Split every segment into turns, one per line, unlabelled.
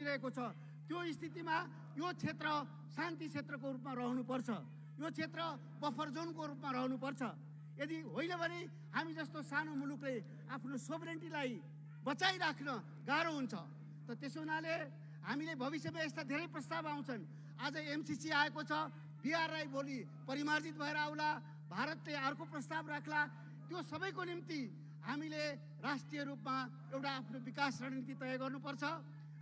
रहेको छ। त्यो स्थितिमा यो क्षेत्र शान्ति क्षेत्रको रूपमा रहनुपर्छ, यो क्षेत्र बफर जोनको रूपमा रहनुपर्छ। यदि होइन भने हामी जस्तो सानो मुलुकले आफ्नो सोभरेन्टीलाई बचाइराख्न गाह्रो हुन्छ। त त्यसो हुनाले हामीले भविष्यमा यस्ता धेरै प्रस्ताव आउँछन्। आज एमसीसी आएको छ, बिआरआई भोलि परिमार्जित भएर आउला, भारतले अर्को प्रस्ताव राख्ला। त्यो सबैको निम्ति हामीले राष्ट्रिय रूपमा एउटा आफ्नो विकास रणनीति तय गर्नुपर्छ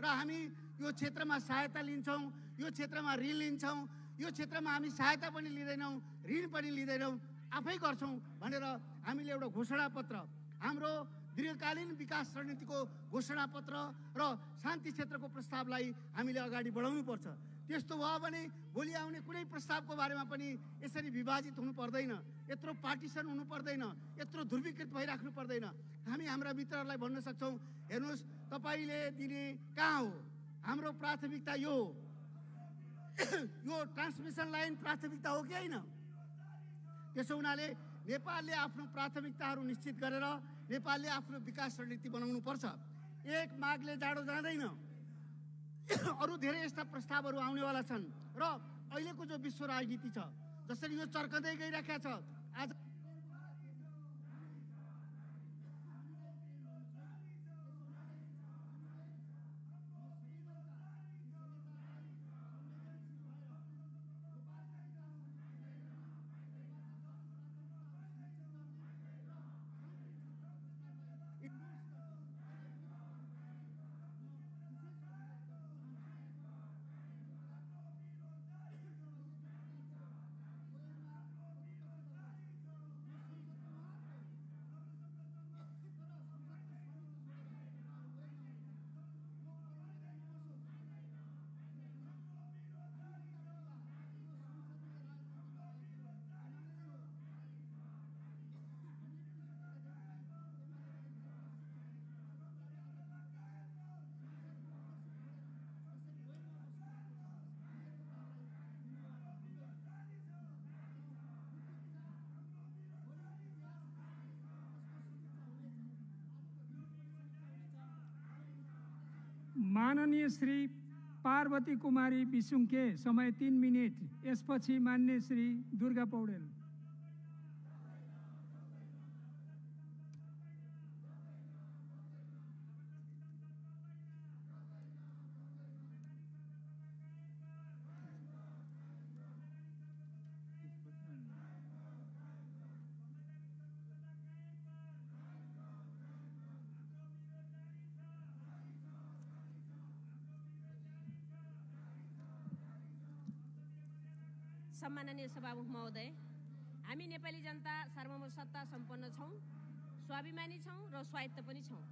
र हामी यो क्षेत्रमा सहायता लिन्छौँ, यो क्षेत्रमा ऋण लिन्छौँ, यो क्षेत्रमा हामी सहायता पनि लिँदैनौँ, ऋण पनि लिँदैनौँ, आफै गर्छौँ भनेर हामीले एउटा घोषणापत्र, हाम्रो दीर्घकालीन विकास रणनीतिको घोषणापत्र र शान्ति क्षेत्रको प्रस्तावलाई हामीले अगाडि बढाउनुपर्छ। त्यस्तो भयो भने भोलि आउने कुनै प्रस्तावको बारेमा पनि यसरी विभाजित हुनु पर्दैन, यत्रो पार्टिसन हुनु पर्दैन, यत्रो ध्रुवीकृत भइराख्नु पर्दैन। हामी हाम्रा मित्रहरूलाई भन्न सक्छौँ, हेर्नुहोस् तपाईँले दिने कहाँ हो, हाम्रो प्राथमिकता यो हो। यो ट्रान्समिसन लाइन प्राथमिकता हो कि होइन? त्यसो हुनाले नेपालले आफ्नो प्राथमिकताहरू निश्चित गरेर नेपालले आफ्नो विकास रणनीति बनाउनु पर्छ। एक मागले जाडो जाँदैन, अरू धेरै यस्ता प्रस्तावहरू आउनेवाला छन् र अहिलेको जो विश्व राजनीति छ जसरी यो चर्कँदै गइरहेको छ, आज
माननीय श्री पार्वती कुमारी बिसुङके, समय 3 मिनेट। यसपछि मान्य श्री दुर्गा पौडेल।
सम्माननीय सभामुख महोदय, हामी नेपाली जनता सार्वभौम सत्ता सम्पन्न छौँ, स्वाभिमानी छौँ र स्वायत्त पनि छौँ।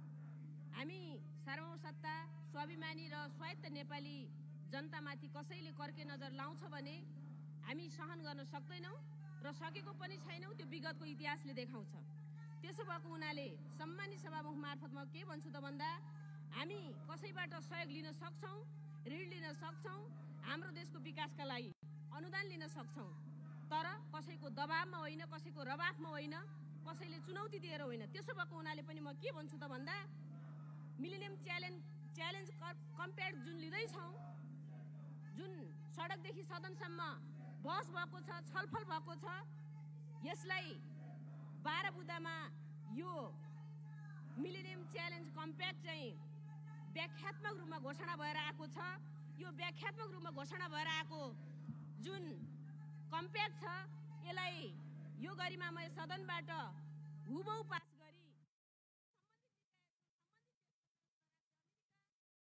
हामी सार्वभौम सत्ता, स्वाभिमानी र स्वायत्त नेपाली जनतामाथि कसैले कर्के नजर लाउँछ भने हामी सहन गर्न सक्दैनौँ र सकेको पनि छैनौँ। त्यो विगतको इतिहासले देखाउँछ। त्यसो भएको हुनाले सम्मानित सभामुख मार्फत म के भन्छु त भन्दा, हामी कसैबाट सहयोग लिन सक्छौँ, ऋण लिन सक्छौँ, हाम्रो देशको विकासका लागि अनुदान लिन सक्छौँ, तर कसैको दबावमा होइन, कसैको रवाफमा होइन, कसैले चुनौती दिएर होइन। त्यसो भएको हुनाले पनि म के भन्छु त भन्दा, मिलेनियम च्यालेन्ज कम्प्याक्ट जुन लिँदैछौँ, जुन सडकदेखि सदनसम्म बहस भएको छ, छलफल भएको छ, यसलाई 12 बुँदामा यो मिलेनियम च्यालेन्ज कम्प्याक्ट चाहिँ व्याख्यात्मक रूपमा घोषणा भएर आएको छ। यो व्याख्यात्मक रूपमा घोषणा भएर आएको जुन कम्प्याक्ट छ, यसलाई यो गरिमामय सदनबाट हुबहु पास गरी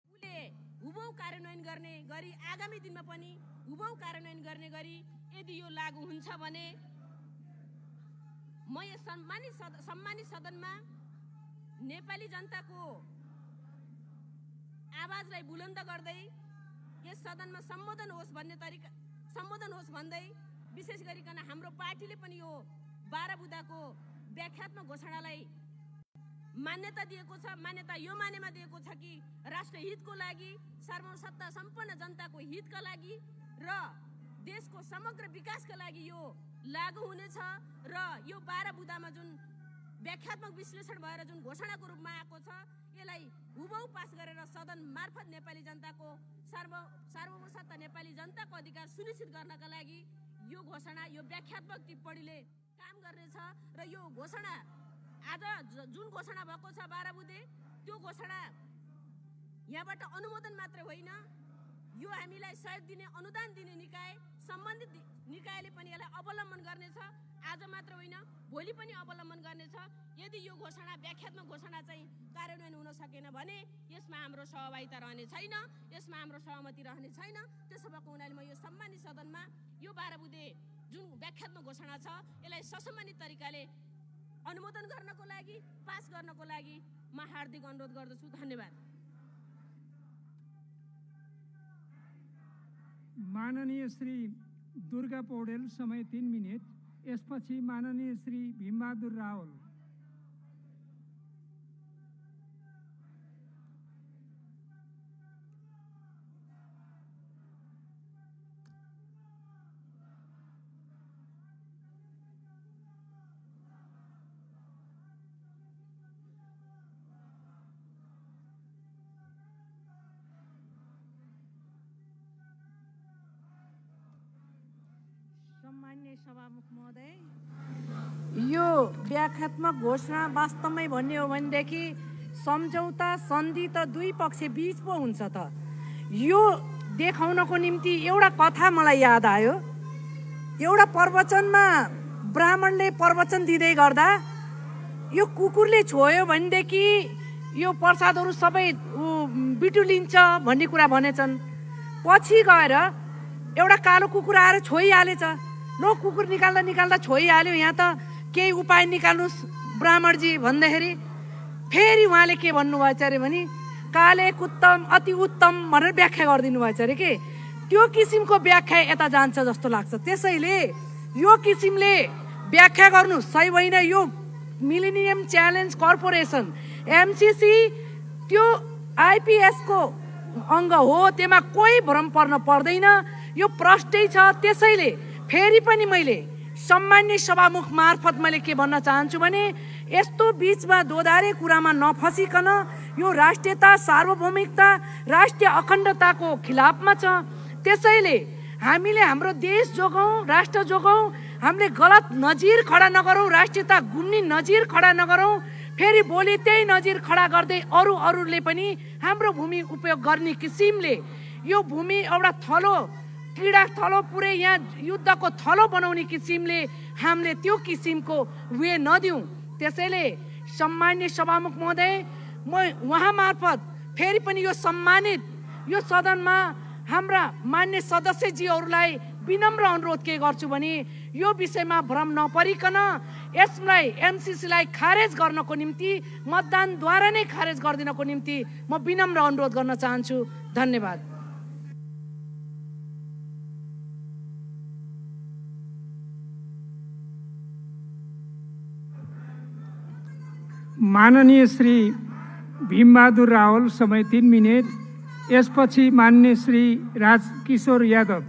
उसले हुबहु कार्यान्वयन गर्ने गरी आगामी दिनमा पनि हुबहु कार्यान्वयन गर्ने गरी यदि यो लागू हुन्छ भने म यस सम्मानित सदनमा नेपाली जनताको आवाजलाई बुलन्द गर्दै यस सदनमा सम्बोधन होस् भन्दै विशेष गरिकन हाम्रो पार्टीले पनि यो 12 बुँदाको व्याख्यात्मक घोषणालाई मान्यता दिएको छ। मान्यता यो मानेमा दिएको छ कि राष्ट्र हितको लागि, सार्वभौम सत्ता सम्पन्न जनताको हितका लागि र देशको समग्र विकासका लागि यो लागू हुनेछ र यो 12 बुँदामा जुन व्याख्यात्मक विश्लेषण भएर जुन घोषणाको रूपमा आएको छ, यसलाई हुबहु पास गरेर सदन मार्फत नेपाली जनताको सार्वभौम सत्ता नेपाली जनताको अधिकार सुनिश्चित गर्नका लागि यो घोषणा, यो व्याख्यात्मक टिप्पणीले काम गर्नेछ र यो घोषणा आज जुन घोषणा भएको छ 12 बुँदे, त्यो घोषणा यहाँबाट अनुमोदन मात्र होइन, यो हामीलाई सहयोग दिने, अनुदान दिने निकाय, सम्बन्धित निकायले पनि यसलाई अवलम्बन गर्नेछ। आज मात्र होइन, भोलि पनि अवलम्बन गर्नेछ। यदि यो घोषणा, व्याख्यात्मक घोषणा चाहिँ कार्यान्वयन हुन सकेन भने यसमा हाम्रो सहभागिता रहने छैन, यसमा हाम्रो सहमति रहने छैन। त्यसो भएको हुनाले म यो सम्मानित सदनमा यो 12 बुँदे जुन व्याख्यात्मक घोषणा छ यसलाई ससम्मानित तरिकाले अनुमोदन गर्नको लागि, पास गर्नको लागि म हार्दिक अनुरोध गर्दछु। धन्यवाद।
माननीय श्री दुर्गा पौडेल, समय 3 मिनट। यसपछि माननीय श्री भीमबहादुर रावल।
सम्माननीय सभामुख महोदय, यो व्याख्यात्मक घोषणा वास्तवमै भन्ने हो भनेदेखि सम्झौता, सन्धि त दुई पक्ष बीच पो हुन्छ त। यो देखाउनको निम्ति एउटा कथा मलाई याद आयो। एउटा प्रवचनमा ब्राह्मणले प्रवचन दिँदै गर्दा यो कुकुरले छोयो भनेदेखि यो प्रसादहरू सबै बिटुलिन्छ भन्ने कुरा भनेछन्। पछि गएर एउटा कालो कुकुर आएर छोइहालेछ। लो कुकुर निकाल्दा निकाल्दा छोइहाल्यो, यहाँ त केही उपाय निकाल्नुहोस् ब्राह्मणजी भन्दाखेरि फेरि उहाँले के भन्नुभएछ अरे भने काले कुत्तम अति उत्तम भनेर व्याख्या गरिदिनु भएछ अरे के। त्यो किसिमको व्याख्या यता जान्छ जस्तो लाग्छ। त्यसैले यो किसिमले व्याख्या गर्नु सही होइन। यो मिलेनियम च्यालेन्ज कर्पोरेसन एमसीसी त्यो आइपीएसको अङ्ग हो, त्यसमा कोही भ्रम पर्न पर्दैन। यो प्रष्टै छ। त्यसैले फेरि पनि मैले सम्मान्य सभामुख मार्फत मैले के भन्न चाहन्छु भने यस्तो बीचमा दोधारे कुरामा नफसिकन यो राष्ट्रियता, सार्वभौमिकता, राष्ट्रिय अखण्डताको खिलाफमा छ। त्यसैले हामीले हाम्रो देश जोगाउँ, राष्ट्र जोगाउँ। हामीले गलत नजिर खडा नगरौँ, राष्ट्रियता गुम्ने नजिर खडा नगरौँ। फेरि भोलि त्यही नजिर खडा गर्दै अरूले पनि हाम्रो भूमि उपयोग गर्ने किसिमले यो भूमि एउटा थलो, क्रीडा थलो, पुरै यहाँ युद्धको थलो बनाउने किसिमले हामीले त्यो किसिमको वे नदिउँ। त्यसैले सम्मान्य सभामुख महोदय, म उहाँ मार्फत फेरि पनि यो सम्मानित यो सदनमा हाम्रा मान्य सदस्यजीहरूलाई विनम्र अनुरोध के गर्छु भने यो विषयमा भ्रम नपरिकन यसलाई एमसीसीलाई खारेज गर्नको निम्ति, मतदानद्वारा नै खारेज गरिदिनको निम्ति म विनम्र अनुरोध गर्न चाहन्छु। धन्यवाद।
माननीय श्री भीमबहादुर रावल, समय 3 मिनट। यसपछि मान्य श्री राजकिशोर यादव।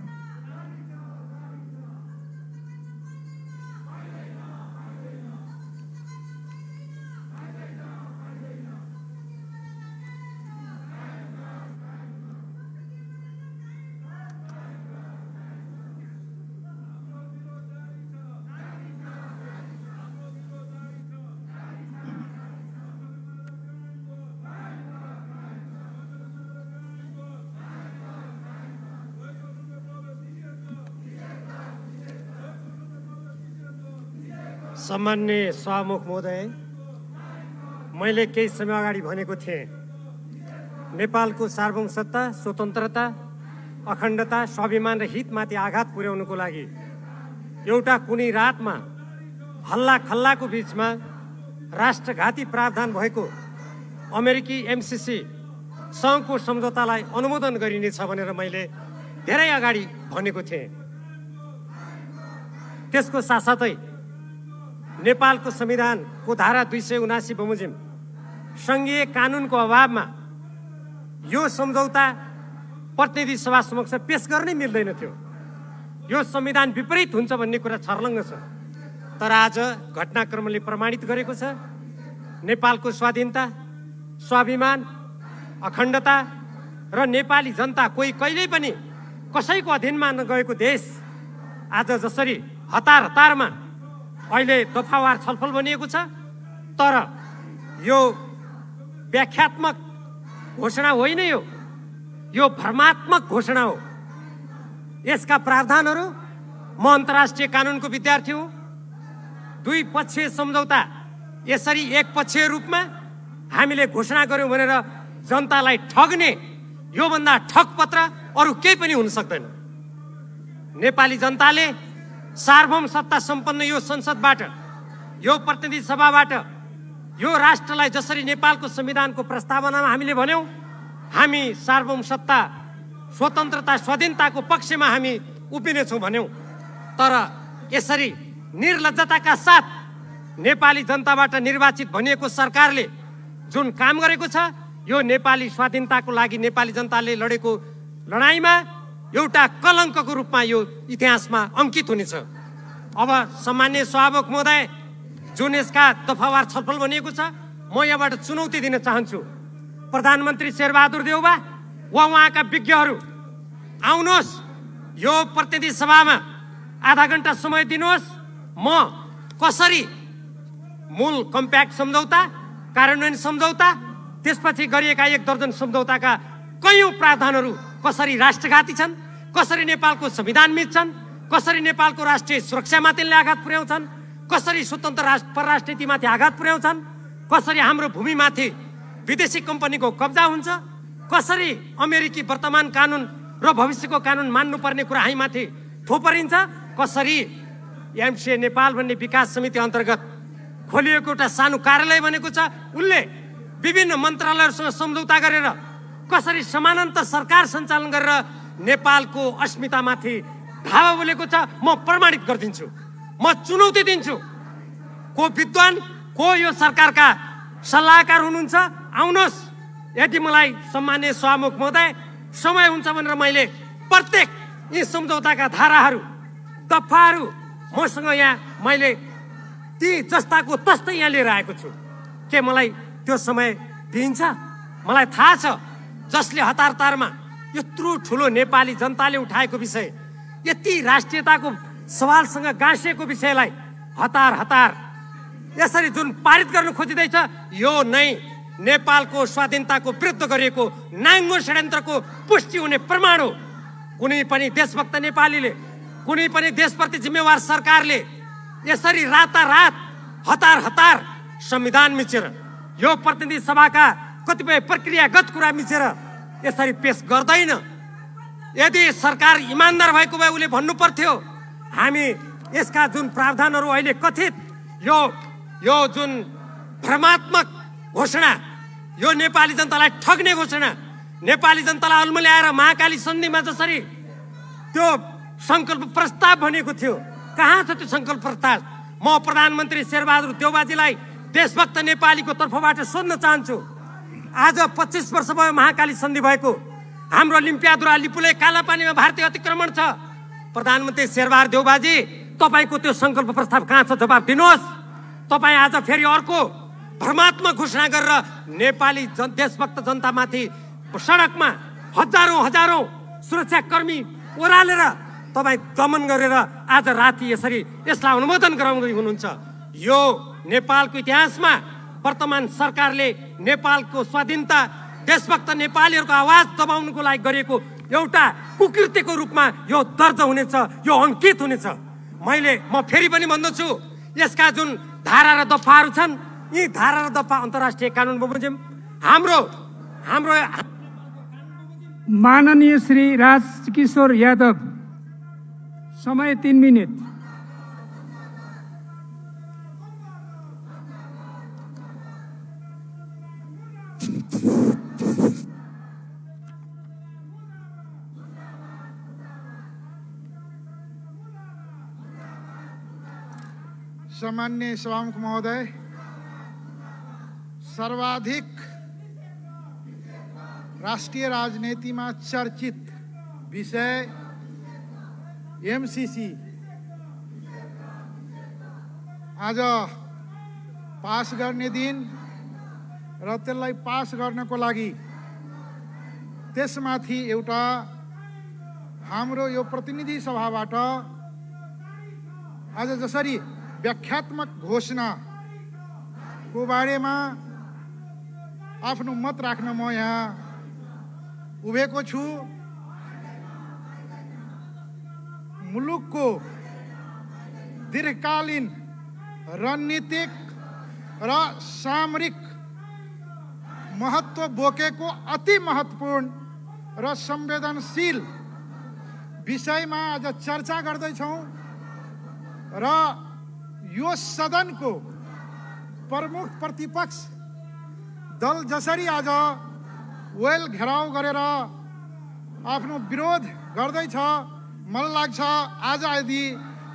सम्मान्य सभामुख महोदय, मैले केही समय अगाडि भनेको थिएँ नेपालको सार्वभौम सत्ता, स्वतन्त्रता, अखण्डता, स्वाभिमान र हितमाथि आघात पुर्याउनुको लागि एउटा कुनै रातमा हल्ला खल्लाको बीचमा राष्ट्रघाती प्रावधान भएको अमेरिकी एमसीसी सँगको सम्झौतालाई अनुमोदन गरिनेछ भनेर मैले धेरै अगाडि भनेको थिएँ। त्यसको साथसाथै नेपालको संविधानको धारा 279 बमोजिम सङ्घीय कानुनको अभावमा यो सम्झौता प्रतिनिधि सभा समक्ष पेश गर्नै मिल्दैन थियो। यो संविधान विपरीत हुन्छ भन्ने कुरा छर्लङ्ग छ। तर आज घटनाक्रमले प्रमाणित गरेको छ नेपालको स्वाधीनता, स्वाभिमान, अखण्डता र नेपाली जनता कोही कहिल्यै पनि कसैको अधीनमा नगएको देश आज जसरी हतार हतारमा अहिले दफावार छलफल बनिएको छ, तर यो व्याख्यात्मक घोषणा होइन, यो भ्रमात्मक घोषणा हो। यसका प्रावधानहरू, म अन्तर्राष्ट्रिय कानुनको विद्यार्थी हुँ, द्विपक्षीय सम्झौता यसरी एकपक्षीय रूपमा हामीले घोषणा गर्यौँ भनेर जनतालाई ठग्ने योभन्दा ठगपत्र अरू केही पनि हुन सक्दैन। नेपाली जनताले सार्वभौम सत्ता सम्पन्न यो संसदबाट, यो प्रतिनिधि सभाबाट, यो राष्ट्रलाई जसरी नेपालको संविधानको प्रस्तावनामा हामीले भन्यौँ हामी सार्वभौम सत्ता, स्वतन्त्रता, स्वाधीनताको पक्षमा हामी उभिनेछौँ भन्यौँ, तर यसरी निर्लज्जताका साथ नेपाली जनताबाट निर्वाचित भनिएको सरकारले जुन काम गरेको छ, यो नेपाली स्वाधीनताको लागि नेपाली जनताले लडेको लडाइँमा एउटा कलङ्कको रूपमा यो इतिहासमा अंकित हुनेछ। अब सम्माननीय सभामुख महोदय, जुन यसका दफावार छलफल बनिएको छ, म यहाँबाट चुनौती दिन चाहन्छु प्रधानमन्त्री शेरबहादुर देउबा वा उहाँका विज्ञहरू आउनुहोस्, यो प्रतिनिधि सभामा आधा घण्टा समय दिनुहोस्। म कसरी मूल कम्प्याक्ट सम्झौता, कार्यान्वयन सम्झौता, त्यसपछि गरिएका 1 दर्जन सम्झौताका कयौं प्रावधानहरू कसरी राष्ट्रघाती छन्, कसरी नेपालको संविधान मिच्छन्, कसरी नेपालको राष्ट्रिय सुरक्षामाथि आघात पुर्याउँछन्, कसरी स्वतन्त्र परराष्ट्रनीतिमाथि आघात पुर्याउँछन्, कसरी हाम्रो भूमिमाथि विदेशी कम्पनीको कब्जा हुन्छ, कसरी अमेरिकी वर्तमान कानुन र भविष्यको कानुन मान्नुपर्ने कुरा हामीमाथि थोपरिन्छ, कसरी एमसिए नेपाल भन्ने विकास समिति अन्तर्गत खोलिएको एउटा सानो कार्यालय बनेको छ, उनले विभिन्न मन्त्रालयहरूसँग सम्झौता गरेर कसरी समानान्तर सरकार सञ्चालन गरेर नेपालको अस्मितामाथि धावा बोलेको छ, म प्रमाणित गरिदिन्छु। म चुनौती दिन्छु, को विद्वान, को यो सरकारका सल्लाहकार हुनुहुन्छ, आउनुहोस्। यदि मलाई सम्माननीय सभामुख महोदय समय हुन्छ भनेर मैले प्रत्येक यी सम्झौताका धाराहरू, दफाहरू मसँग यहाँ मैले ती जस्ताको तस्तै यहाँ लिएर आएको छु। के मलाई त्यो समय दिइन्छ? मलाई थाहा छ जसले हतार हतारमा यत्रो ठुलो नेपाली जनताले उठाएको विषय, यति राष्ट्रियताको सवालसँग गाँसिएको विषयलाई हतार हतार यसरी जुन पारित गर्न खोजिँदैछ, यो नै नेपालको स्वाधीनताको विरुद्ध गरिएको नाङ्गो षड्यन्त्रको पुष्टि हुने प्रमाण हो। कुनै पनि देशभक्त नेपालीले, कुनै पनि देशप्रति जिम्मेवार सरकारले यसरी रातारात हतार हतार संविधान मिचेर, यो प्रतिनिधि सभाका कतिपय प्रक्रियागत कुरा मिचेर यसरी पेश गर्दैन। यदि सरकार इमानदार भएको भए उसले भन्नु पर्थ्यो हामी यसका जुन प्रावधानहरू अहिले कथित यो जुन भ्रमात्मक घोषणा, यो नेपाली जनतालाई ठग्ने घोषणा, नेपाली जनतालाई अल्मल्याएर महाकाली सन्धिमा जसरी त्यो संकल्प प्रस्ताव भनेको थियो, कहाँ छ त्यो संकल्प प्रस्ताव? म प्रधानमन्त्री शेरबहादुर देउबाजीलाई देशभक्त नेपालीको तर्फबाट सोध्न चाहन्छु, आज 25 वर्ष भयो महाकाली सन्धि भएको, हाम्रो लिम्पियादुरा लिपुले कालापानीमा भारतीय अतिक्रमण छ। प्रधानमन्त्री शेरबहादुर देउबाजी, तपाईको त्यो संकल्प प्रस्ताव कहाँ छ? जवाब दिनुहोस्। तपाईँ आज फेरि अर्को भ्रमात्मक घोषणा गरेर नेपाली देशभक्त जनतामाथि सडकमा हजारौं सुरक्षाकर्मी ओह्रालेर तपाईँ दमन गरेर आज राति यसरी यसलाई अनुमोदन गराउँदै हुनुहुन्छ। यो नेपालको इतिहासमा वर्तमान सरकारले नेपालको स्वाधीनता, देशभक्त नेपालीहरूको आवाज दबाउनुको लागि गरेको एउटा कुकृत्यको रूपमा यो दर्ज हुनेछ, यो अंकित हुनेछ। म फेरि पनि भन्दछु, यसका जुन धारा र दफाहरू छन्, यी धारा र दफा अन्तर्राष्ट्रिय कानुन बमोजिम हाम्रो
माननीय श्री राजकिशोर यादव, समय 3 मिनट।
सम्माननीय सभामुख महोदय, सर्वाधिक राष्ट्रिय राजनीतिमा चर्चित विषय एमसीसी आज पास गर्ने दिन र त्यसलाई पास गर्नको लागि त्यसमाथि एउटा हाम्रो यो प्रतिनिधि सभाबाट आज जसरी व्याख्यात्मक घोषणाको बारेमा आफ्नो मत राख्न म यहाँ उभिएको छु। मुलुकको दीर्घकालीन रणनीतिक र सामरिक महत्त्व बोकेको अति महत्त्वपूर्ण र संवेदनशील विषयमा आज चर्चा गर्दैछौँ र यो सदनको प्रमुख प्रतिपक्ष दल जसरी आज वेल घेराउ गरेर आफ्नो विरोध गर्दैछ, मलाई लाग्छ आज यदि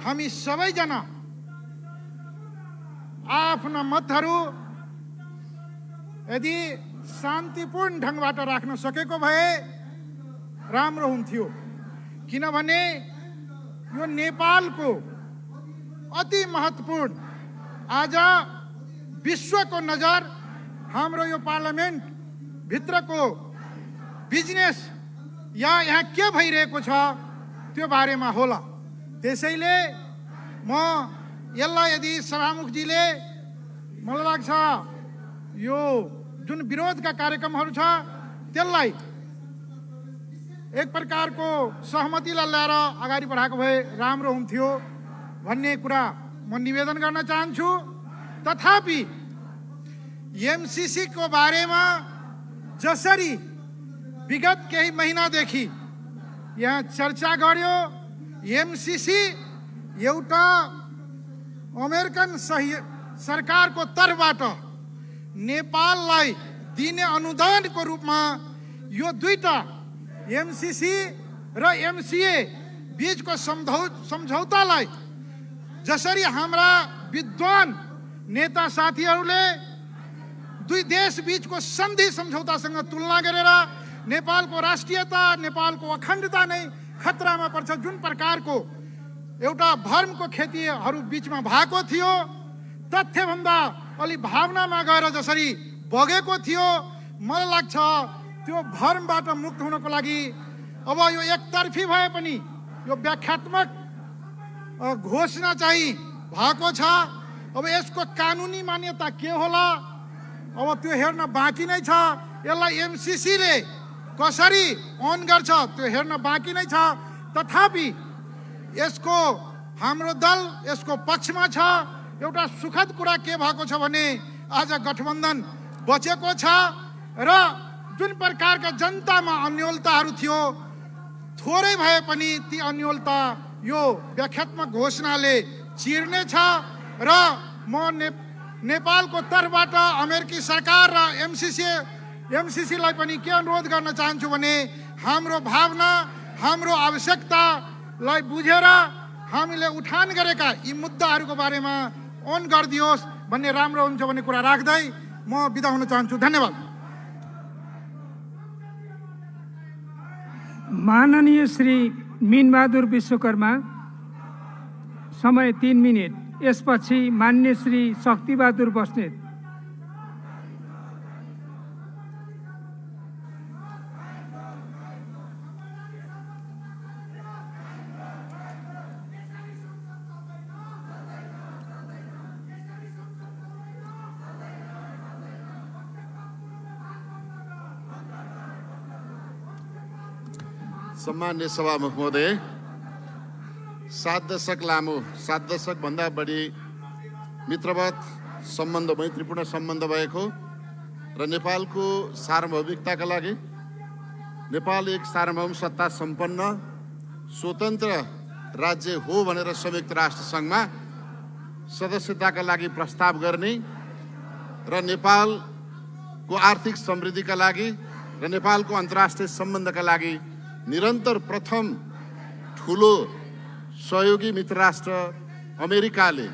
हामी सबैजना आफ्ना मतहरू यदि शान्तिपूर्ण ढङ्गबाट राख्न सकेको भए राम्रो हुन्थ्यो। किनभने यो नेपालको अति महत्त्वपूर्ण आज विश्वको नजर हाम्रो यो पार्लियामेन्ट भित्रको बिजनेस या यहाँ के भइरहेको छ त्यो बारेमा होला। त्यसैले म यसलाई यदि सभामुखजीले मलाई लाग्छ यो जुन विरोधका कार्यक्रमहरू छ त्यसलाई एक प्रकारको सहमतिलाई ल्याएर अगाडि बढाएको भए राम्रो हुन्थ्यो भन्ने कुरा म निवेदन गर्न चाहन्छु। तथापि एमसीसी को बारेमा जसरी विगत केही महिनादेखि यहाँ चर्चा गर्यो, एमसीसी एउटा अमेरिकन सरकारको तर्फबाट नेपाललाई दिने अनुदानको रूपमा यो दुईटा एमसीसी र एमसीए बीचको सम्झौतालाई जसरी हाम्रा विद्वान नेता साथीहरूले दुई देश बीचको सन्धि सम्झौतासँग तुलना गरेर नेपालको राष्ट्रियता, नेपालको अखण्डता नै खतरामा पर्छ जुन प्रकारको एउटा भ्रमको खेतीहरू बीचमा भएको थियो, तथ्यभन्दा अलि भावनामा गएर जसरी बगेको थियो, मलाई लाग्छ त्यो भ्रमबाट मुक्त हुनको लागि अब यो एकतर्फी भए पनि यो व्याख्यात्मक घोषणा चाहिँ भएको छ। अब यसको कानुनी मान्यता के होला अब त्यो हेर्न बाँकी नै छ। यसलाई एमसीसीले कसरी अन गर्छ त्यो हेर्न बाँकी नै छ। तथापि यसको हाम्रो दल यसको पक्षमा छ। एउटा सुखद कुरा के भएको छ भने आज गठबन्धन बचेको छ र जुन प्रकारका जनतामा अन्योलताहरू थियो थोरै भए पनि ती अन्योलता यो व्याख्यात्मक घोषणाले चिर्ने छ। र म नेपालको तर्फबाट अमेरिकी सरकार र एमसीसीलाई पनि के अनुरोध गर्न चाहन्छु भने हाम्रो भावना, हाम्रो आवश्यकतालाई बुझेर हामीले उठान गरेका यी मुद्दाहरूको बारेमा अन गरिदियोस् भन्ने राम्रो हुन्छ भन्ने कुरा राख्दै म बिदा हुन चाहन्छु। धन्यवाद।
माननीय श्री मीनबहादुर विश्वकर्मा, समय 3 मिनट। यसपछि मान्य श्री शक्तिबहादुर बस्नेत।
सम्मान्य सभामुख महोदय, 7 दशक लामो 7 दशकभन्दा बढी मित्रवत सम्बन्ध, मैत्रीपूर्ण सम्बन्ध भएको र नेपालको सार्वभौमिकताका लागि नेपाल एक सार्वभौम सत्ता सम्पन्न स्वतन्त्र राज्य हो भनेर संयुक्त राष्ट्र सङ्घमा सदस्यताका लागि प्रस्ताव गर्ने र नेपालको आर्थिक समृद्धिका लागि र नेपालको अन्तर्राष्ट्रिय सम्बन्धका लागि निरन्तर प्रथम ठुलो सहयोगी मित्र राष्ट्र अमेरिकाले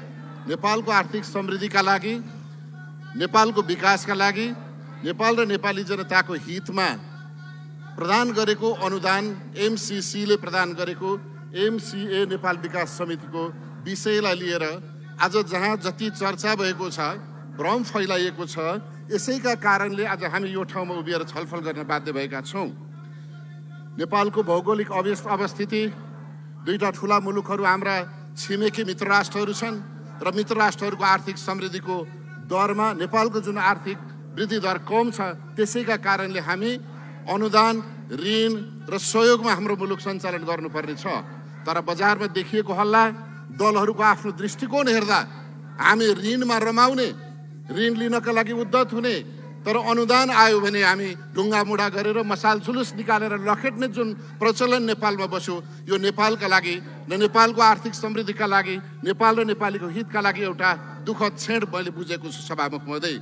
नेपालको आर्थिक समृद्धिका लागि, नेपालको विकासका लागि, नेपाल र नेपाली जनताको हितमा प्रदान गरेको अनुदान, एमसीसीले प्रदान गरेको एमसीए नेपाल विकास समितिको विषयलाई लिएर आज जहाँ जति चर्चा भएको छ, भ्रम फैलाइएको छ, यसैका कारणले आज हामी यो ठाउँमा उभिएर छलफल गर्न बाध्य भएका छौँ। नेपालको भौगोलिक अवस्थिति, दुईटा ठुला मुलुकहरू हाम्रा छिमेकी मित्र राष्ट्रहरू छन् र मित्र राष्ट्रहरूको आर्थिक समृद्धिको दरमा नेपालको जुन आर्थिक वृद्धि दर कम छ, त्यसैका कारणले हामी अनुदान, ऋण र सहयोगमा हाम्रो मुलुक सञ्चालन गर्नुपर्ने छ। तर बजारमा देखिएको हल्ला, दलहरूको आफ्नो दृष्टिकोण हेर्दा हामी ऋणमा रमाउने, ऋण लिनका लागि उद्धत हुने, तर अनुदान आयो भने हामी ढुङ्गामुढा गरेर मसाल जुलुस निकालेर लखेट्ने जुन प्रचलन नेपालमा बस्यो, यो नेपालका लागि र नेपालको आर्थिक समृद्धिका लागि, नेपाल र नेपालीको हितका लागि एउटा दुःखद क्षण मैले बुझेको छु। सभामुख महोदय,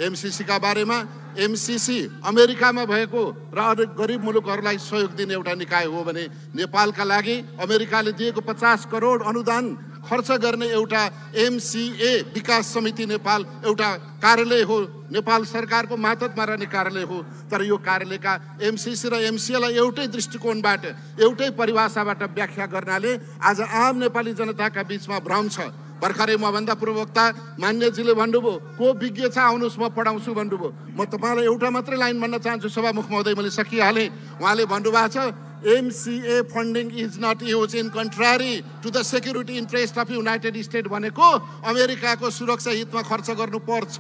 एमसिसीका बारेमा, एमसिसी अमेरिकामा भएको र अनेक गरिब मुलुकहरूलाई सहयोग दिने एउटा निकाय हो भने नेपालका लागि अमेरिकाले दिएको 50 करोड अनुदान खर्च गर्ने एउटा एमसिए विकास समिति नेपाल एउटा कार्यालय हो, नेपाल सरकारको मातहतमा रहने कार्यालय हो। तर यो कार्यालयका एमसिसी र एमसिएलाई एउटै दृष्टिकोणबाट, एउटै परिभाषाबाट व्याख्या गर्नाले आज आम नेपाली जनताका बीचमा भ्रम छ। भर्खरै मभन्दा पूर्ववक्ता मान्यजीले भन्नुभयो, को विज्ञ छ आउनुहोस् म पढाउँछु भन्नुभयो। म तपाईँलाई एउटा मात्रै लाइन भन्न चाहन्छु सभामुख महोदय, मैले सकिहालेँ। उहाँले भन्नुभएको छ MCA funding is not used in contrary to the security interest of United States भनेको अमेरिकाको सुरक्षा हितमा खर्च गर्नुपर्छ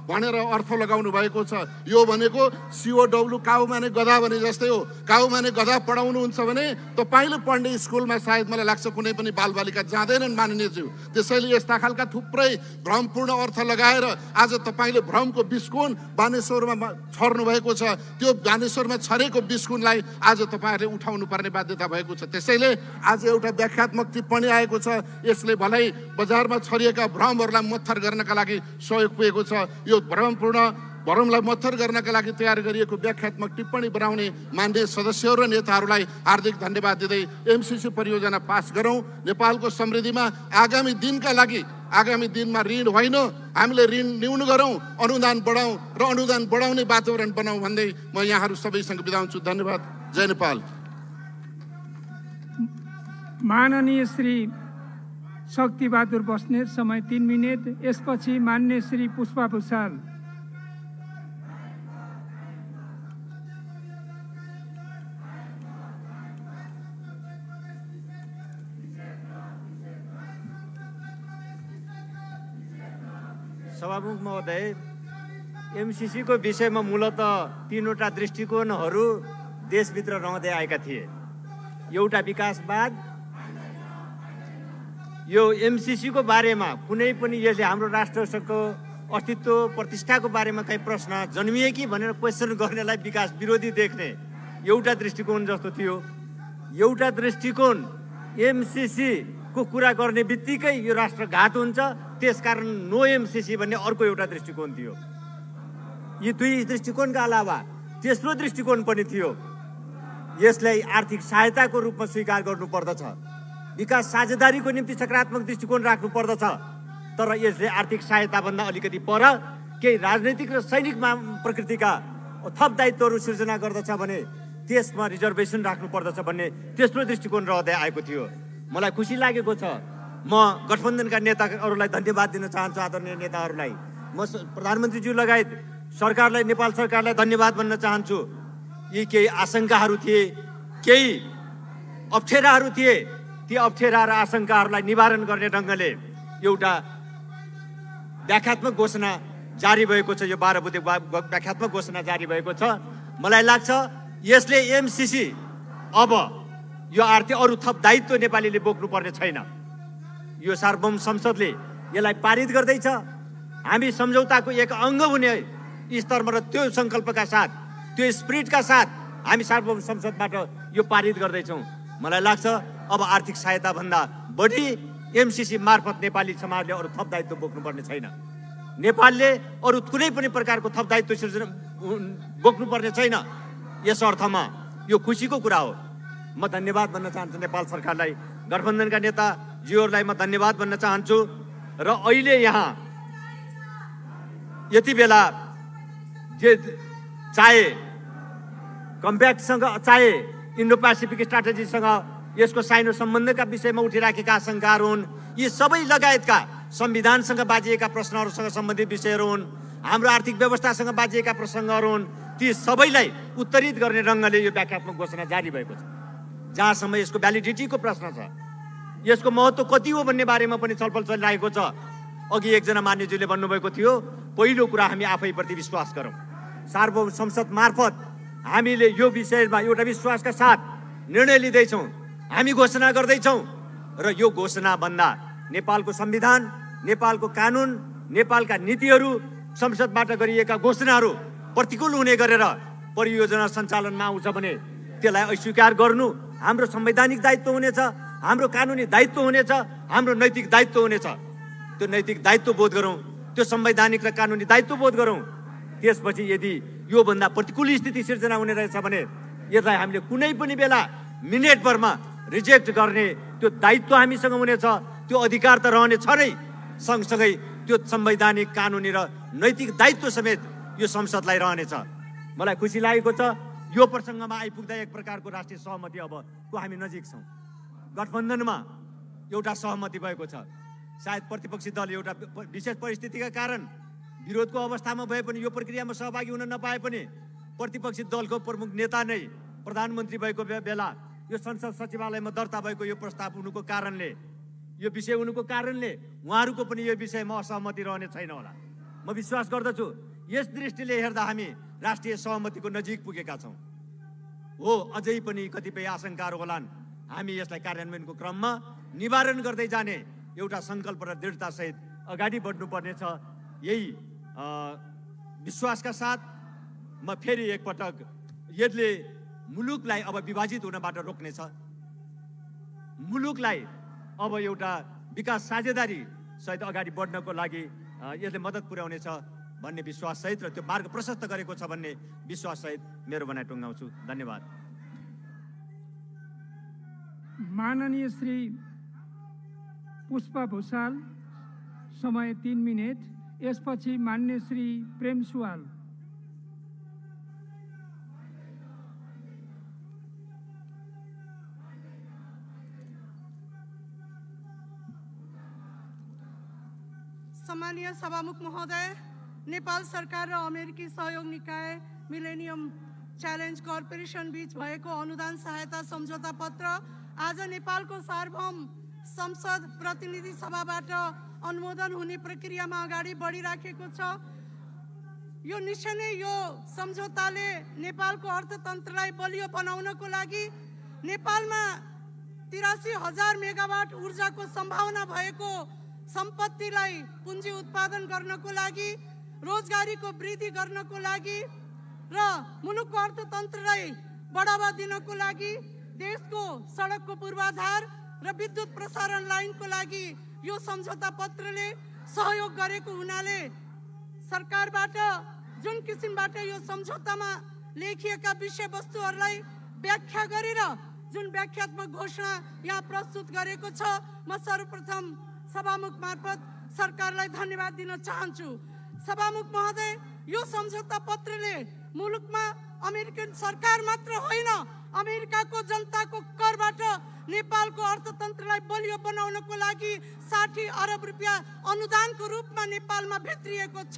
भनेर अर्थ लगाउनु भएको छ। यो भनेको COW काउ माने गधा भने जस्तै हो। काउ माने गधा पढाउनुहुन्छ भने तपाईले पढ्ने स्कुलमा सायद मलाई लाग्छ कुनै पनि बालबालिका जाँदैनन् माननीयज्यू। त्यसैले यस्ता खालका थुप्रै भ्रमपूर्ण अर्थ लगाएर आज तपाईले भ्रमको बिस्कुन बानेश्वरमा छर्नु भएको छ। त्यो बानेश्वरमा छरेको बिस्कुनलाई आज तपाईहरुले उठाउनु पर्ने बाध्यता भएको छ। त्यसैले आज एउटा व्याख्यात्मक टिप्पणी आएको छ। यसले भलै बजारमा छरिएका भ्रमहरूलाई मत्थर गर्नका लागि सहयोग पुगेको छ। यो भ्रमलाई मत्थर गर्नका लागि तयार गरिएको व्याख्यात्मक टिप्पणी बनाउने माननीय सदस्यहरू र नेताहरूलाई हार्दिक धन्यवाद दिँदै एमसिसी परियोजना पास गरौँ। नेपालको समृद्धिमा आगामी दिनका लागि, आगामी दिनमा ऋण होइन, हामीले ऋण न्यून गरौँ, अनुदान बढाउँ र अनुदान बढाउने वातावरण बनाउँ भन्दै म यहाँहरू सबैसँग बिदा हुन्छु। धन्यवाद। जय नेपाल।
माननीय श्री शक्तिबहादुर बस्नेत, समय 3 मिनेट। यसपछि मान्य श्री पुष्पा भुषाल।
सभामुख महोदय, एमसिसी को विषयमा मूलतः 3वटा दृष्टिकोणहरू देशभित्र रहँदै आएका थिए। एउटा विकासवाद, यो एमसिसी को बारेमा कुनै पनि यसले हाम्रो राष्ट्रको अस्तित्व प्रतिष्ठाको बारेमा कहीँ प्रश्न जन्मिए कि भनेर क्वेसन गर्नेलाई विकास विरोधी देख्ने एउटा दृष्टिकोण जस्तो थियो। एउटा दृष्टिकोण एमसिसी को कुरा गर्ने बित्तिकै यो राष्ट्रघात हुन्छ, त्यसकारण नो एमसिसी भन्ने अर्को एउटा दृष्टिकोण थियो। यी दुई दृष्टिकोणका अलावा तेस्रो दृष्टिकोण पनि थियो। यसलाई आर्थिक सहायताको रूपमा स्वीकार गर्नुपर्दछ, विकास साझेदारीको निम्ति सकारात्मक दृष्टिकोण राख्नु पर्दछ। तर यसले आर्थिक सहायताभन्दा अलिकति पर केही राजनैतिक र सैनिक प्रकृतिका थप दायित्वहरू सिर्जना गर्दछ भने त्यसमा रिजर्भेसन राख्नु पर्दछ भन्ने तेस्रो दृष्टिकोण रहँदै आएको थियो। मलाई खुसी लागेको छ। म गठबन्धनका नेताहरूलाई धन्यवाद दिन चाहन्छु, आदरणीय नेताहरूलाई। म प्रधानमन्त्रीज्यू लगायत सरकारलाई, नेपाल सरकारलाई धन्यवाद भन्न चाहन्छु। यी केही आशंकाहरू थिए, केही अप्ठ्याराहरू थिए, ती अप्ठ्यारा र आशंकाहरूलाई निवारण गर्ने ढङ्गले एउटा व्याख्यात्मक घोषणा जारी भएको छ। यो 12 बुँदे व्याख्यात्मक घोषणा जारी भएको छ। मलाई लाग्छ यसले एमसिसी अब यो आर्थिक अरू थप दायित्व नेपालीले बोक्नुपर्ने छैन। यो सार्वभौम संसदले यसलाई पारित गर्दैछ। हामी सम्झौताको एक अङ्ग हुने स्तरमा र त्यो सङ्कल्पका साथ, त्यो स्पिरिटका साथ हामी सार्वभौम संसदबाट यो पारित गर्दैछौँ। मलाई लाग्छ अब आर्थिक सहायता भन्दा बढी एमसिसी मार्फत नेपाली समाजले अरू थप दायित्व बोक्नुपर्ने छैन। नेपालले अरू कुनै पनि प्रकारको थप दायित्व सिर्जना बोक्नुपर्ने छैन। यस अर्थमा यो खुसीको कुरा हो। म धन्यवाद भन्न चाहन्छु नेपाल सरकारलाई, गठबन्धनका नेताजीहरूलाई म धन्यवाद भन्न चाहन्छु। र अहिले यहाँ यति बेला जे चाहे कम्प्याक्टसँग, चाहे इन्डो पेसिफिक स्ट्राटेजीसँग यसको साइनो सम्बन्धका विषयमा उठिराखेका आशंकाहरू हुन्, यी सबै लगायतका संविधानसँग बाजिएका प्रश्नहरूसँग सम्बन्धित विषयहरू हुन्, हाम्रो आर्थिक व्यवस्थासँग बाजिएका प्रसङ्गहरू हुन्, ती सबैलाई उत्तरित गर्ने रङ्गले यो व्याख्यात्मक घोषणा जारी भएको छ। जहाँसम्म यसको भ्यालिडिटीको प्रश्न छ, यसको महत्त्व कति हो भन्ने बारेमा पनि छलफल चलिरहेको छ। अघि एकजना मान्यज्यूले भन्नुभएको थियो, पहिलो कुरा हामी आफैप्रति विश्वास गरौँ। सार्वभौम संसद मार्फत हामीले यो विषयमा एउटा विश्वासका साथ निर्णय लिँदैछौँ, हामी घोषणा गर्दैछौँ र यो घोषणा भन्दा नेपालको संविधान, नेपालको कानुन, नेपालका नीतिहरू, संसदबाट गरिएका घोषणाहरू प्रतिकूल हुने गरेर परियोजना सञ्चालनमा आउँछ भने त्यसलाई अस्वीकार गर्नु हाम्रो संवैधानिक दायित्व हुनेछ, हाम्रो कानुनी दायित्व हुनेछ, हाम्रो नैतिक दायित्व हुनेछ। त्यो नैतिक दायित्व बोध गरौँ, त्यो संवैधानिक र कानुनी दायित्व बोध गरौँ। त्यसपछि यदि योभन्दा प्रतिकूल स्थिति सिर्जना हुने रहेछ भने यसलाई हामीले कुनै पनि बेला मिनेटभरमा रिजेक्ट गर्ने त्यो दायित्व हामीसँग हुनेछ, त्यो अधिकार त रहने छ नै, सँगसँगै त्यो संवैधानिक कानुनी र नैतिक दायित्व समेत यो संसदलाई रहनेछ। मलाई खुसी लागेको छ यो प्रसङ्गमा आइपुग्दा एक प्रकारको राष्ट्रिय सहमति अबको हामी नजिक छौँ। गठबन्धनमा एउटा सहमति भएको छ। सायद प्रतिपक्षी दल एउटा विशेष परिस्थितिका कारण विरोधको अवस्थामा भए पनि यो प्रक्रियामा सहभागी हुन नपाए पनि प्रतिपक्षी दलको प्रमुख नेता नै प्रधानमन्त्री भएको बेला यो संसद सचिवालयमा दर्ता भएको यो प्रस्ताव हुनुको कारणले, यो विषय हुनुको कारणले उहाँहरूको पनि यो विषयमा असहमति रहने छैन होला। म विश्वास गर्दछु यस दृष्टिले हेर्दा हामी राष्ट्रिय सहमतिको नजिक पुगेका छौँ। हो, अझै पनि कतिपय आशंकाहरू होलान्, हामी यसलाई कार्यान्वयनको क्रममा निवारण गर्दै जाने एउटा सङ्कल्प र दृढतासहित अगाडि बढ्नुपर्नेछ। यही विश्वासका साथ म फेरि एकपटक यसले मुलुकलाई अब विभाजित हुनबाट रोक्नेछ, मुलुकलाई अब एउटा विकास साझेदारी सहित अगाडि बढ्नको लागि यसले मद्दत पुर्याउनेछ भन्ने विश्वाससहित र त्यो मार्ग प्रशस्त गरेको छ भन्ने विश्वाससहित मेरो भनाइ टुङ्गाउँछु। धन्यवाद।
माननीय श्री पुष्पा भूषाल, समय 3 मिनेट। यसपछि मान्य श्री प्रेम सुवाल।
सम्मानीय सभामुख महोदय, नेपाल सरकार र अमेरिकी सहयोग निकाय मिलेनियम च्यालेन्ज कर्पोरेसन बीच भएको अनुदान सहायता सम्झौता पत्र आज नेपालको सार्वभौम संसद प्रतिनिधि सभाबाट अनुमोदन हुने प्रक्रियामा अगाडि बढिराखेको छ। यो निश्चय नै यो सम्झौताले नेपालको अर्थतन्त्रलाई बलियो बनाउनको लागि, नेपालमा 83,000 मेगावाट ऊर्जाको सम्भावना भएको सम्पत्तिलाई पुँजी उत्पादन गर्नको लागि, रोजगारीको वृद्धि गर्नको लागि र मुलुकको अर्थतन्त्रलाई बढावा दिनको लागि, देशको सडकको पूर्वाधार र विद्युत प्रसारण लाइनको लागि यो सम्झौता पत्रले सहयोग गरेको हुनाले सरकारबाट जुन किसिमबाट यो सम्झौतामा लेखिएका विषयवस्तुहरूलाई व्याख्या गरेर जुन व्याख्यात्मक घोषणा यहाँ प्रस्तुत गरेको छ, म सर्वप्रथम सभामुख मार्फत सरकारलाई धन्यवाद दिन चाहन्छु। सभामुख महोदय, यो सम्झौता पत्रले मुलुकमा अमेरिकन सरकार मात्र होइन, अमेरिकाको जनताको करबाट नेपालको अर्थतन्त्रलाई बलियो बनाउनको लागि 60 अरब रुपियाँ अनुदानको रूपमा नेपालमा भित्रिएको छ।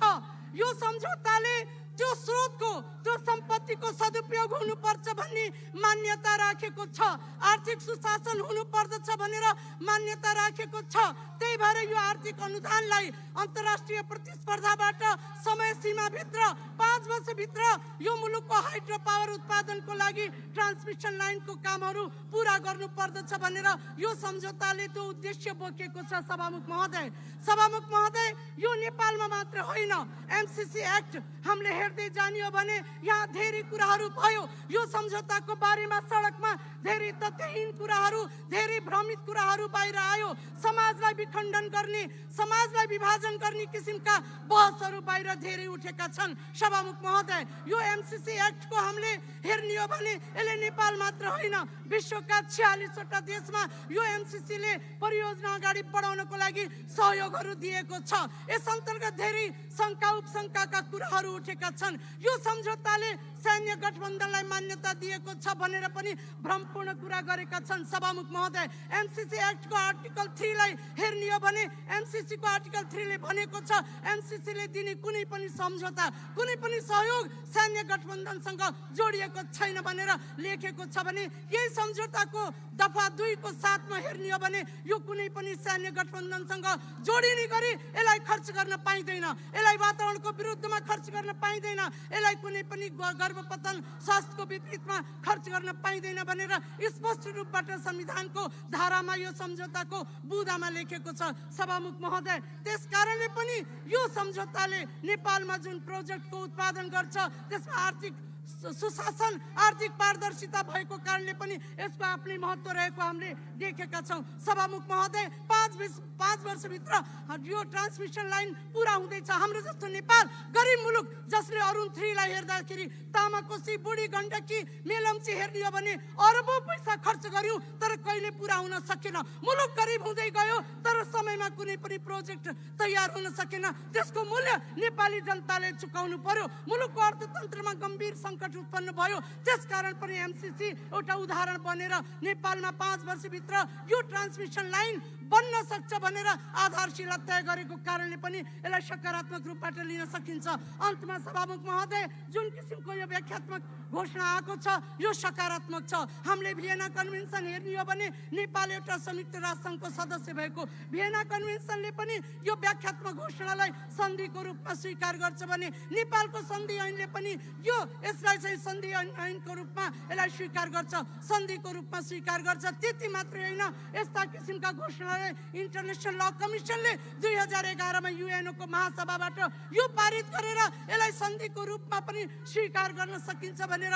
यो सम्झौताले त्यो स्रोतको, त्यो सम्पत्तिको सदुपयोग हुनुपर्छ भन्ने मान्यता राखेको छ, आर्थिक सुशासन हुनुपर्दछ भनेर मान्यता राखेको छ। त्यही भएर यो आर्थिक अनुदानलाई अन्तर्राष्ट्रिय प्रतिस्पर्धाबाट समय सीमाभित्र 5 वर्षभित्र यो मुलुकको हाइड्रो पावर उत्पादनको लागि ट्रान्समिसन लाइनको कामहरू पुरा गर्नुपर्दछ भनेर यो सम्झौताले त्यो उद्देश्य बोकेको छ। सभामुख महोदय, यो नेपालमा मात्र होइन, एमसीसी एक्ट हामीले हेर्दै जानियो भने यहाँ धेरै कुराहरू भयो। यो सम्झौताको बारेमा सडकमा धेरै तथ्यहीन कुराहरू, धेरै भ्रमित कुराहरू बाहिर आयो। समाजलाई विखण्डन गर्ने, समाजलाई विभाजन गर्ने किसिमका बहसहरू बाहिर धेरै उठेका छन्। सभामुख महोदय, यो एमसीसी एक्टको हामीले हेर्ने हो भने यसले नेपाल मात्र होइन, विश्वका 46वटा देशमा यो एमसीसीले परियोजना अगाडि बढाउनको लागि सहयोगहरू दिएको छ। यस अन्तर्गत धेरै शङ्का उपशङ्काका कुराहरू उठेका छन्। यो सम्झौताले सैन्य गठबन्धनलाई मान्यता दिएको छ भनेर पनि भ्रमपूर्ण कुरा गरेका छन्। छन्। सभामुख महोदय, एमसीसी एक्टको आर्टिकल 3 लाई हेर्ने हो भने एमसीसी को आर्टिकल 3 ले भनेको छ एमसीसी ले दिने कुनै पनि सम्झौता, कुनै पनि सहयोग सैन्य गठबन्धनसँग जोडिएको छैन भनेर लेखेको छ भने यही सम्झौताको दफा 2 को 7 मा हेर्ने हो भने यो कुनै पनि सैन्य गठबन्धनसँग जोडिने गरी यसलाई खर्च गर्न पाइँदैन, यसलाई वातावरणको विरुद्धमा खर्च गर्न पाइँदैन, यसलाई कुनै पनि गर्भपतन स्वास्थ्यको विपरीतमा खर्च गर्न पाइँदैन भनेर स्पष्ट रूपबाट संविधानको धारामा यो सम्झौताको बुँदामा लेखेको छ। सभामुख महोदय, त्यस कारणले पनि यो सम्झौताले नेपालमा जुन प्रोजेक्टको उत्पादन गर्छ त्यसमा आर्थिक सुशासन, आर्थिक पारदर्शिता भएको कारणले पनि यसको आफ्नै महत्त्व रहेको हामीले देखेका छौँ। सभामुख महोदय, 5 वर्षभित्र यो ट्रान्समिसन लाइन पुरा हुँदैछ। हाम्रो जस्तो नेपाल गरिब मुलुक जसले अरुण 3 लाई हेर्दाखेरि तामाकोसी, बुढी गण्डकी, मेलम्ची हेर्ने हो भने अरबौं पैसा खर्च गर्यौं तर कहिले पुरा हुन सकेन। मुलुक गरिब हुँदै गयो तर समयमा कुनै पनि प्रोजेक्ट तयार हुन सकेन। त्यसको मूल्य नेपाली जनताले चुकाउनु पर्यो। मुलुकको अर्थतन्त्रमा गम्भीर सङ्कट उत्पन्न भयो। त्यसकारण पनि एमसीसी एउटा उदाहरण बनेर नेपालमा 5 वर्षभित्र यो ट्रान्समिसन लाइन बन्न सक्छ भनेर आधारशिला तय गरेको कारणले पनि यसलाई सकारात्मक रूपबाट लिन सकिन्छ। अन्तमा सभामुख महोदय, जुन किसिमको यो व्याख्यात्मक घोषणा आएको छ यो सकारात्मक छ। हामीले भियना कन्भेन्सन हेर्ने हो भने नेपाल एउटा संयुक्त राष्ट्रसङ्घको सदस्य भएको भियना कन्भेन्सनले पनि यो व्याख्यात्मक घोषणालाई सन्धिको रूपमा स्वीकार गर्छ भने नेपालको सन्धि ऐनले पनि यसलाई चाहिँ सन्धि ऐनको रूपमा यसलाई स्वीकार गर्छ, सन्धिको रूपमा स्वीकार गर्छ। त्यति मात्रै होइन, यस्ता किसिमका घोषणालाई इन्टरनेसनल ल कमिसनले 2011 मा युएनओ को महासभाबाट यो पारित गरेर यसलाई सन्धिको रूपमा पनि स्वीकार गर्न सकिन्छ भनेर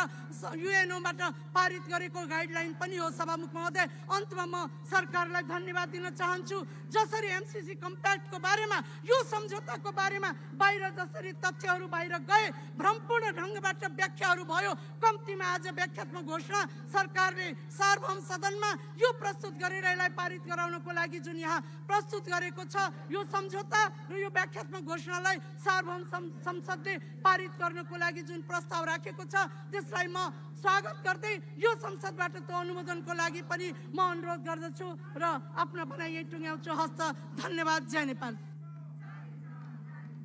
युएनओबाट पारित गरेको गाइडलाइन पनि हो। सभामुख महोदय, अन्तमा म सरकारलाई धन्यवाद दिन चाहन्छु। जसरी एमसीसी कम्प्याक्टको बारेमा, यो सम्झौताको बारेमा बाहिर जसरी तथ्यहरू बाहिर गए, भ्रमपूर्ण ढङ्गबाट व्याख्याहरू भयो, कम्तीमा आज व्याख्यात्मक घोषणा सरकारले सार्वभौम सदनमा यो प्रस्तुत गरेर यसलाई पारित गराउनको लागि जुन यहाँ प्रस्तुत गरेको छ, यो सम्झौता र यो व्याख्यात्मक घोषणालाई सार्वभौम संसदले पारित गर्नको लागि जुन प्रस्ताव राखेको छ त्यसलाई म स्वागत गर्दै यो संसदबाट त अनुमोदनको लागि पनि म अनुरोध गर्दछु र आफ्ना भनाइ यही टुङ्ग्याउँछु। हस्त, धन्यवाद। जय नेपाल।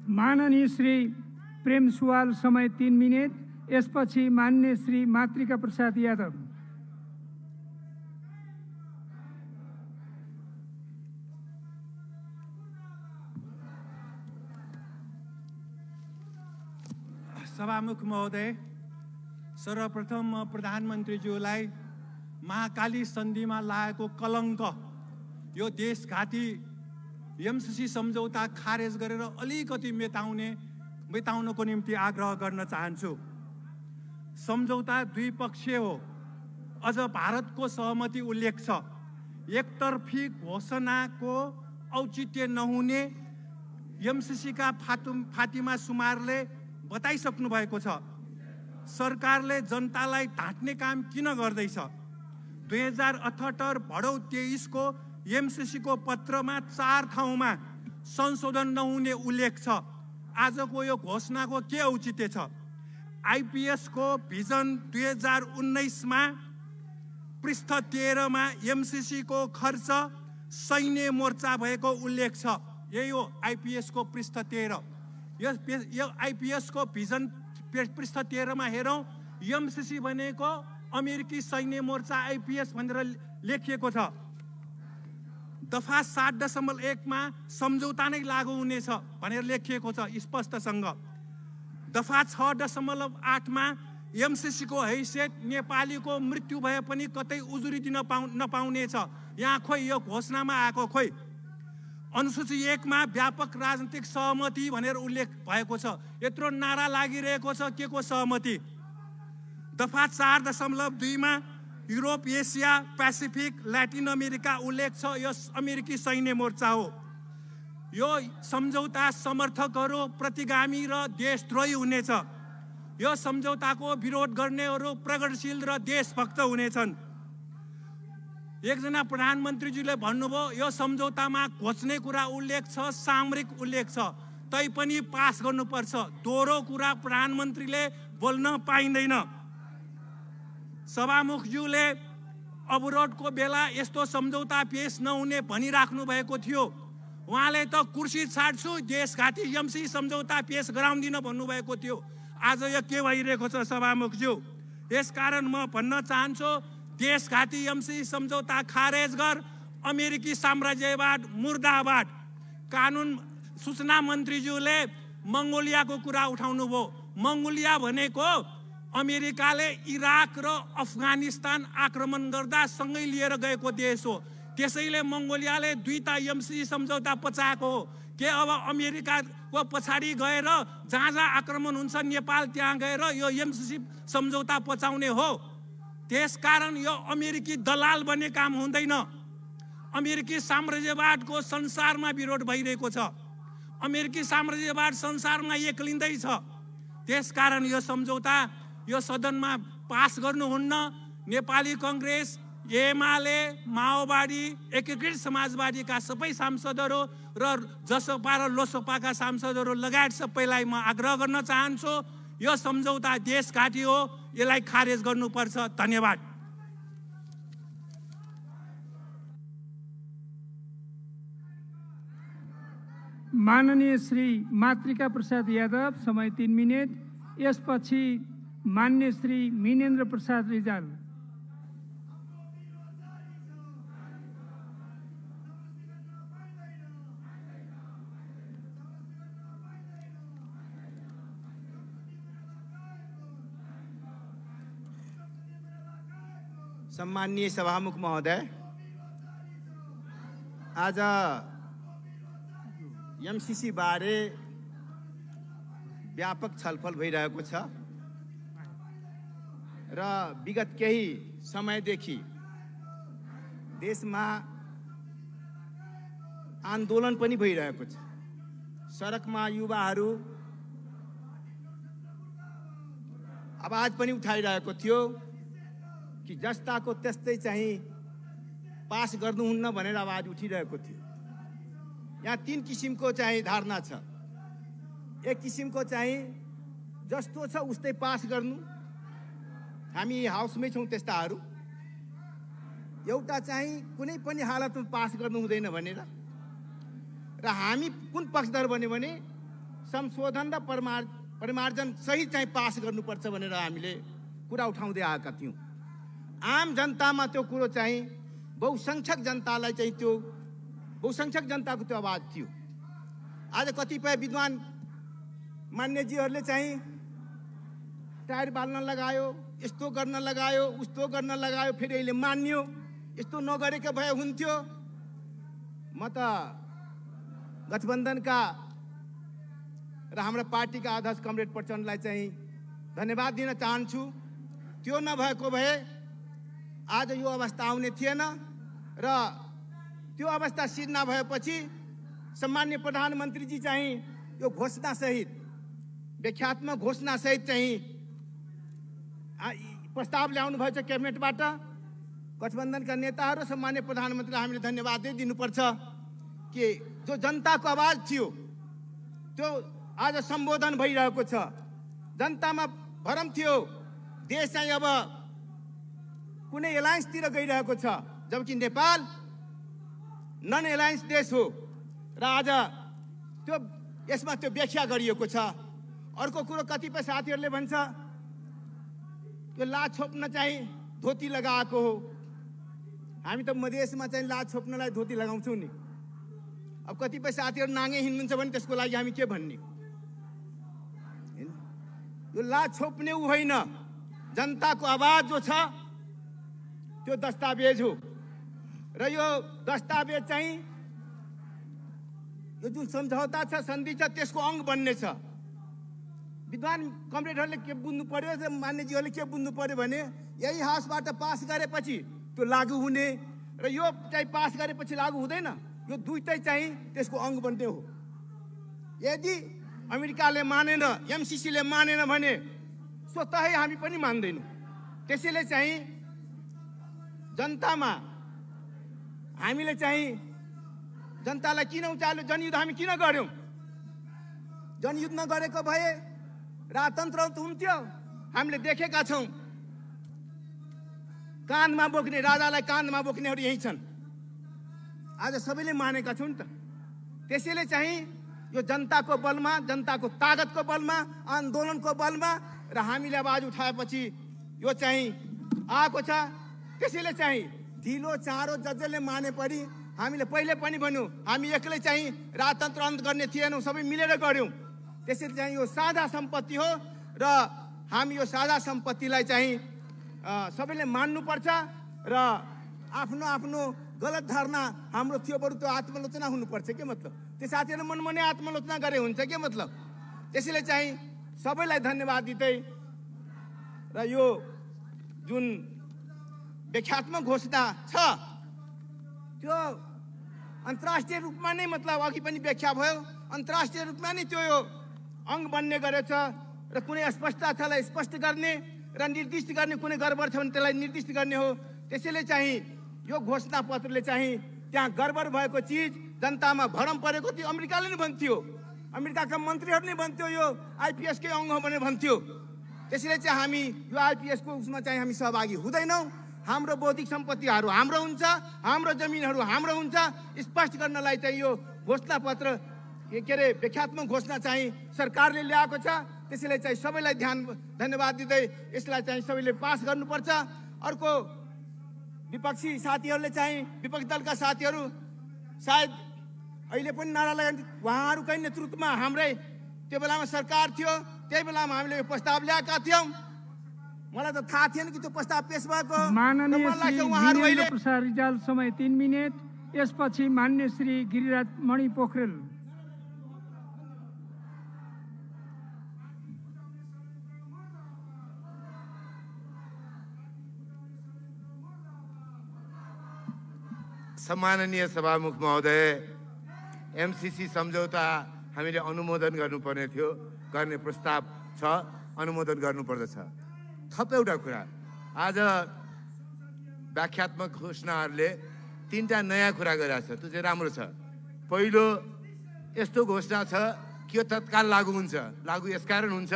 माननीय श्री प्रेम सुवाल, समय 3 मिनेट। यसपछि मान्य श्री मातृका प्रसाद यादव।
सभामुख महोदय, सर्वप्रथम म प्रधानमन्त्रीज्यूलाई महाकाली सन्धिमा लागेको कलङ्क, यो देशघाती एमसीसी सम्झौता खारेज गरेर अलिकति मेटाउनको निम्ति आग्रह गर्न चाहन्छु। सम्झौता द्विपक्षीय हो, अझ भारतको सहमति उल्लेख छ। एकतर्फी घोषणाको औचित्य नहुने एमसीसीका फातिमा सुमारले बताइसक्नु भएको छ। सरकारले जनतालाई ढाँट्ने काम किन गर्दैछ? 2078 भदौ 23 को एमसीसी को पत्रमा 4 ठाउँमा संशोधन नहुने उल्लेख छ। आजको यो घोषणाको के औचित्य छ? आईपीएस को भिजन 2019 मा पृष्ठ 13 मा एमसीसी को खर्च सैन्य मोर्चा भएको उल्लेख छ। यही हो आईपीएस को पृष्ठ 13। यो आईपीएस को भिजन पृष्ठ 13 मा हेरौं, एमसीसी भनेको अमेरिकी सैन्य मोर्चा आईपीएस भनेर लेखिएको छ। दफा 7.1 मा सम्झौता नै लागू हुनेछ भनेर लेखिएको छ स्पष्टसँग। दफा 6.8 मा एमसीसी को हैसियत नेपालीको मृत्यु भए पनि कतै उजुरी दिन नपाउनेछ। यहाँ खोइ यो घोषणामा आएको खोइ। अनुसूची 1 मा व्यापक राजनीतिक सहमति भनेर उल्लेख भएको छ। यत्रो नारा लागिरहेको छ, के को सहमति? दफा 4.2 मा Europe, Asia, Pacific, Latin America उल्लेख छ। यो अमेरिकी सैन्य मोर्चा हो। यो सम्झौता समर्थकहरू प्रतिगामी र देशद्रोही हुनेछ। यो सम्झौताको विरोध गर्नेहरू प्रगतिशील र देशभक्त हुनेछन्। एकजना प्रधानमन्त्रीजीले भन्नुभयो यो सम्झौतामा घोच्ने कुरा उल्लेख छ, सामरिक उल्लेख छ, तैपनि पास गर्नुपर्छ। दोहोरो कुरा प्रधानमन्त्रीले बोल्न पाइँदैन। सभामुखज्यूले अवरोधको बेला यस्तो सम्झौता पेश नहुने भनिराख्नु भएको थियो। उहाँले त कुर्सी छाड्छु, देशघाती एमसी सम्झौता पेश गराउँदिन भन्नुभएको थियो। आज यो के भइरहेको छ सभामुखज्यू? यसकारण म भन्न चाहन्छु, देशघाती एमसी सम्झौता खारेज गर, अमेरिकी साम्राज्यवाद मुर्दाबाद। कानुन सूचना मन्त्रीज्यूले मङ्गोलियाको कुरा उठाउनु भयो। मङ्गोलिया भनेको अमेरिकाले इराक र अफगानिस्तान आक्रमण गर्दा सँगै लिएर गएको देश हो। त्यसैले मङ्गोलियाले दुईटा एमसी सम्झौता पचाएको हो। के अब अमेरिकाको पछाडि गएर जहाँ जहाँ आक्रमण हुन्छ नेपाल त्यहाँ गएर यो एमसी सम्झौता पचाउने हो? त्यसकारण यो अमेरिकी दलाल बन्ने काम हुँदैन। अमेरिकी साम्राज्यवादको संसारमा विरोध भइरहेको छ। अमेरिकी साम्राज्यवाद संसारमा एक्लिँदैछ। त्यसकारण यो सम्झौता यो सदनमा पास गर्नुहुन्न। नेपाली कङ्ग्रेस, एमाले, माओवादी, एकीकृत समाजवादीका सबै सांसदहरू र जसपा र लोसपाका सांसदहरू लगायत सबैलाई म आग्रह गर्न चाहन्छु, यो सम्झौता देशघाती हो, यसलाई खारेज गर्नुपर्छ। धन्यवाद।
माननीय श्री मातृका प्रसाद यादव, समय 3 मिनट। यसपछि मान्य श्री मिनेन्द्र प्रसाद रिजाल।
सम्माननीय सभामुख महोदय, आज एमसीसी बारे व्यापक छलफल भइरहेको छ र विगत केही समयदेखि देशमा आन्दोलन पनि भइरहेको छ। सडकमा युवाहरू आवाज पनि उठाइरहेको थियो कि जस्ताको त्यस्तै चाहिँ पास गर्नुहुन्न भनेर आवाज उठिरहेको थियो। यहाँ 3 किसिमको चाहिँ धारणा छ। एक किसिमको चाहिँ जस्तो छ उस्तै पास गर्नु, हामी हाउसमै छौँ त्यस्ताहरू। एउटा चाहिँ कुनै पनि हालतमा पास गर्नु हुँदैन भनेर, र हामी कुन पक्षधर बन्यो भने संशोधन र परिमार्जन सहित चाहिँ पास गर्नुपर्छ भनेर हामीले कुरा उठाउँदै आएका थियौँ। आम जनतामा त्यो कुरो चाहिँ बहुसङ्ख्यक जनतालाई चाहिँ त्यो बहुसङ्ख्यक जनताको त्यो आवाज थियो। आज कतिपय विद्वान मान्यजीहरूले चाहिँ टायर बाल्न लगायो, यस्तो गर्न लगायो, उस्तो गर्न लगायो, फेरि अहिले मान्यो। यस्तो नगरेको भए हुन्थ्यो। म त गठबन्धनका र हाम्रो पार्टीका अध्यक्ष कमरेड प्रचण्डलाई चाहिँ धन्यवाद दिन चाहन्छु। त्यो नभएको भए आज यो अवस्था आउने थिएन र त्यो अवस्था सिर्जना भएपछि सम्माननीय प्रधानमन्त्रीजी चाहिँ यो घोषणासहित, व्याख्यात्मक घोषणासहित चाहिँ प्रस्ताव ल्याउनु भएछ क्याबिनेटबाट। गठबन्धनका नेताहरू सम्माननीय प्रधानमन्त्रीलाई हामीले धन्यवाद दिनुपर्छ कि जो जनताको आवाज थियो त्यो आज सम्बोधन भइरहेको छ। जनतामा भरम थियो देश चाहिँ अब कुनै एलायन्सतिर गइरहेको छ, जबकि नेपाल नन एलायन्स देश हो र आज त्यो यसमा त्यो व्याख्या गरिएको छ। अर्को कुरो कतिपय साथीहरूले भन्छ त्यो लाज छोप्न चाहिँ धोती लगाएको हो। हामी त मधेसमा चाहिँ लाज छोप्नलाई धोती लगाउँछौँ नि। अब कतिपय साथीहरू नाङ्गे हिँड्नुहुन्छ भने त्यसको लागि हामी के भन्ने? यो लाज छोप्ने उ होइन, जनताको आवाज जो छ त्यो दस्तावेज हो र यो दस्तावेज चाहिँ यो जुन सम्झौता छ, सन्धि छ, त्यसको अङ्ग बन्ने छ। विद्वान कमरेडहरूले के बुझ्नु पर्यो र मान्यजीहरूले के बुझ्नु पर्यो भने यही हाउसबाट पास गरेपछि त्यो लागू हुने र यो चाहिँ पास गरेपछि लागू हुँदैन। यो दुईटै चाहिँ त्यसको अङ्ग बन्ने हो। यदि अमेरिकाले मानेन, एमसीसीले मानेन भने स्वतः हामी पनि मान्दैनौँ। त्यसैले चाहिँ जनतामा हामीले चाहिँ जनतालाई किन उचाल्यो? जनयुद्ध हामी किन गर्यौँ? जनयुद्ध नगरेको भए राजतन्त्र हुन्थ्यो। हामीले देखेका छौँ काँधमा बोक्ने, राजालाई काँधमा बोक्नेहरू यही छन्। आज सबैले मानेका छौँ नि त। त्यसैले चाहिँ यो जनताको बलमा, जनताको तागतको बलमा, आन्दोलनको बलमा र हामीले आवाज उठाएपछि यो चाहिँ आएको छ। त्यसैले चाहिँ ढिलो चाँडो जसले माने पनि हामीले पहिले पनि भन्यौँ, हामी एक्लै चाहिँ राजतन्त्र अन्त गर्ने थिएनौँ, सबै मिलेर गऱ्यौँ। त्यसैले चाहिँ यो साझा सम्पत्ति हो र हामी यो साझा सम्पत्तिलाई चाहिँ सबैले मान्नुपर्छ र आफ्नो आफ्नो गलत धारणा हाम्रो थियो बरु त्यो आत्मलोचना हुनुपर्छ के मतलब। त्यो साथीहरूले मनमनै आत्मलोचना गरे हुन्छ के मतलब। त्यसैले चाहिँ सबैलाई धन्यवाद दिँदै र यो जुन व्याख्यात्मक घोषणा छ त्यो अन्तर्राष्ट्रिय रूपमा नै मतलब अघि पनि व्याख्या भयो, अन्तर्राष्ट्रिय रूपमा नै त्यो यो अङ्ग बन्ने गरेछ र कुनै अस्पष्टता छ त्यसलाई स्पष्ट गर्ने र निर्दिष्ट गर्ने, कुनै गडबड छ भने त्यसलाई निर्दिष्ट गर्ने हो। त्यसैले चाहिँ यो घोषणा पत्रले चाहिँ त्यहाँ गडबड भएको चिज जनतामा भरम परेको थियो। अमेरिकाले नै भन्थ्यो, अमेरिकाका मन्त्रीहरूले भन्थ्यो यो आइपिएसकै अङ्ग हो भनेर भन्थ्यो। त्यसैले चाहिँ हामी यो आइपिएसको उसमा चाहिँ हामी सहभागी हुँदैनौँ। हाम्रो बौद्धिक सम्पत्तिहरू हाम्रो हुन्छ, हाम्रो जमिनहरू हाम्रो हुन्छ। स्पष्ट गर्नलाई चाहिँ यो घोषणा पत्र के अरे व्याख्यात्मक घोषणा चाहिँ सरकारले ल्याएको छ। त्यसैले चाहिँ सबैलाई धन्यवाद दिँदै यसलाई चाहिँ सबैले पास गर्नुपर्छ। अर्को विपक्षी साथीहरूले चाहिँ, विपक्षी दलका साथीहरू सायद अहिले पनि नारा लगाउने, उहाँहरूकै नेतृत्वमा हाम्रै त्यो बेलामा सरकार थियो, त्यही बेलामा हामीले यो प्रस्ताव ल्याएका थियौँ। मलाई त थाहा थिएन कि त्यो प्रस्ताव पेश भएको।
माननीय श्री वीरेन्द्र प्रसाद रिजाल, समय 3 मिनेट। यसपछि मान्य श्री गिरिराज मणि पोखरेल।
सम्माननीय सभामुख महोदय, एमसीसी सम्झौता हामीले अनुमोदन गर्नुपर्ने थियो, गर्ने प्रस्ताव छ, अनुमोदन गर्नुपर्दछ। थप एउटा कुरा, आज व्याख्यात्मक घोषणाहरूले 3टा नयाँ कुरा गरेको छ, त्यो चाहिँ राम्रो छ। पहिलो, यस्तो घोषणा छ कि यो तत्काल लागू हुन्छ। लागू यसकारण हुन्छ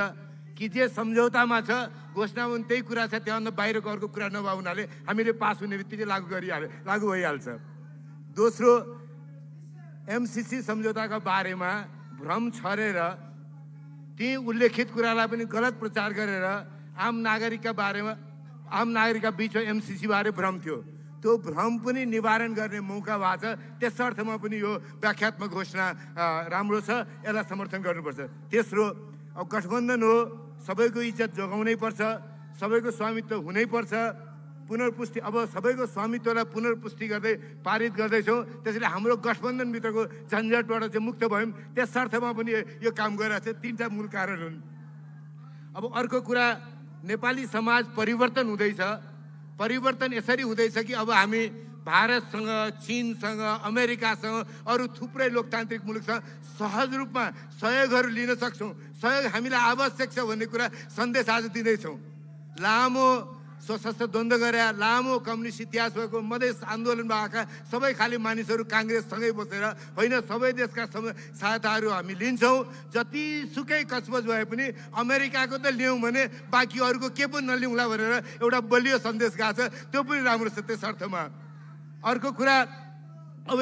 कि जे सम्झौतामा छ घोषणामा पनि त्यही कुरा छ, त्योभन्दा बाहिरको अर्को कुरा नभए हुनाले हामीले पास हुने बित्तिकै लागू भइहाल्छ। दोस्रो, एमसीसी सम्झौताको बारेमा भ्रम छरेर ती उल्लेखित कुरालाई पनि गलत प्रचार गरेर आम नागरिकका बिचमा एमसीसी बारे भ्रम थियो, त्यो भ्रम पनि निवारण गर्ने मौका भएको छ। त्यस अर्थमा पनि यो व्याख्यात्मक घोषणा राम्रो छ, यसलाई समर्थन गर्नुपर्छ। तेस्रो, अब गठबन्धन हो, सबैको इज्जत जोगाउनै पर्छ, सबैको स्वामित्व हुनै पर्छ। पुनर्पुष्टि, अब सबैको स्वामित्वलाई पुनर्पुष्टि गर्दै पारित गर्दैछौँ। त्यसैले हाम्रो गठबन्धनभित्रको झन्झटबाट चाहिँ मुक्त भयौँ। त्यस अर्थमा पनि यो काम गरिरहेको छ। 3टा मूल कारण हुन्। अब अर्को कुरा, नेपाली समाज परिवर्तन हुँदैछ। परिवर्तन यसरी हुँदैछ कि अब हामी भारतसँग, चीनसँग, अमेरिकासँग, अरू थुप्रै लोकतान्त्रिक मुलुकसँग सहज रूपमा सहयोगहरू लिन सक्छौँ। सहयोग हामीलाई आवश्यक छ भन्ने कुरा सन्देश आज दिँदैछौँ। लामो सशस्त्र द्वन्द्व गरे, लामो कम्युनिस्ट इतिहास भएको, मधेस आन्दोलन भएका सबै खालि मानिसहरू काङ्ग्रेससँगै बसेर होइन, सबै देशका सहायताहरू हामी लिन्छौँ। जतिसुकै कचबच भए पनि अमेरिकाको त ल्याउँ भने बाँकी अरूको के पनि नलिउँला भनेर एउटा बलियो सन्देश गएको छ, त्यो पनि राम्रो छ। त्यस अर्थमा अर्को कुरा, अब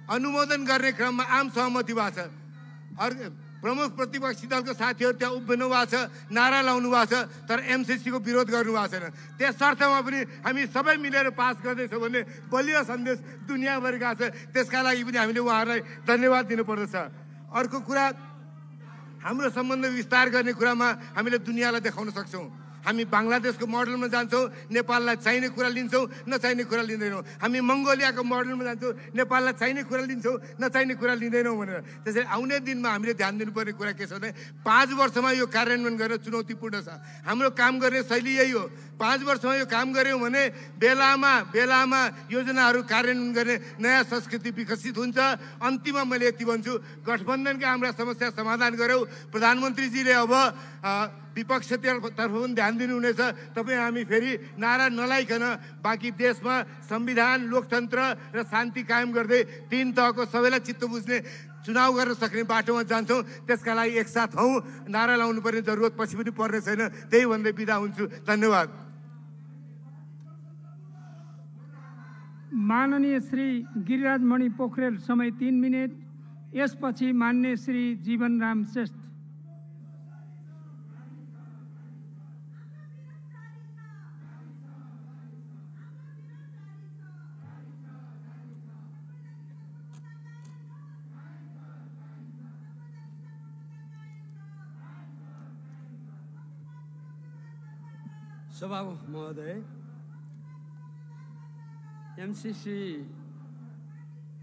अनुमोदन गर्ने क्रममा आम सहमति भएको छ। प्रमुख प्रतिपक्षी दलको साथीहरू त्यहाँ उभिनु भएको छ, नारा लाउनु भएको छ, तर एमसीसीको विरोध गर्नुभएको छैन। त्यस अर्थमा पनि हामी सबै मिलेर पास गर्दैछौँ भन्ने बलियो सन्देश दुनियाँभरि गएको छ। त्यसका लागि पनि हामीले उहाँहरूलाई धन्यवाद दिनुपर्दछ। अर्को कुरा, हाम्रो सम्बन्ध विस्तार गर्ने कुरामा हामीले दुनियाँलाई देखाउन सक्छौँ। हामी बङ्गलादेशको मोडलमा जान्छौँ, नेपाललाई चाहिने कुरा लिन्छौँ, नचाहिने कुरा लिँदैनौँ। हामी मङ्गोलियाको मोडलमा जान्छौँ, नेपाललाई चाहिने कुरा लिन्छौँ, नचाहिने कुरा लिँदैनौँ भनेर। त्यसैले आउने दिनमा हामीले ध्यान दिनुपर्ने कुरा के छ भने 5 वर्षमा यो कार्यान्वयन गर्न चुनौतीपूर्ण छ। हाम्रो काम गर्ने शैली यही हो। 5 वर्षमा यो काम गऱ्यौँ भने बेलामा योजनाहरू कार्यान्वयन गर्ने नयाँ संस्कृति विकसित हुन्छ। अन्तिममा मैले यति भन्छु, गठबन्धनका हाम्रा समस्या समाधान गऱ्यौँ। प्रधानमन्त्रीजीले अब विपक्षतर्फ पनि ध्यान दिनुहुनेछ। तपाईँ हामी फेरि नारा नलाइकन बाँकी देशमा संविधान, लोकतन्त्र र शान्ति कायम गर्दै 3 तहको सबैलाई चित्त बुझ्ने चुनाव गर्न सक्ने बाटोमा जान्छौँ। त्यसका लागि एकसाथ हौँ। नारा लाउनु पर्ने जरुरत पछि पनि पर्ने छैन। त्यही भन्दै बिदा हुन्छु। धन्यवाद।
माननीय श्री गिरिराजमणि पोखरेल, समय 3 मिनट। यसपछि मान्य श्री जीवनराम श्रेष्ठ।
सभामुख महोदय, एमसीसी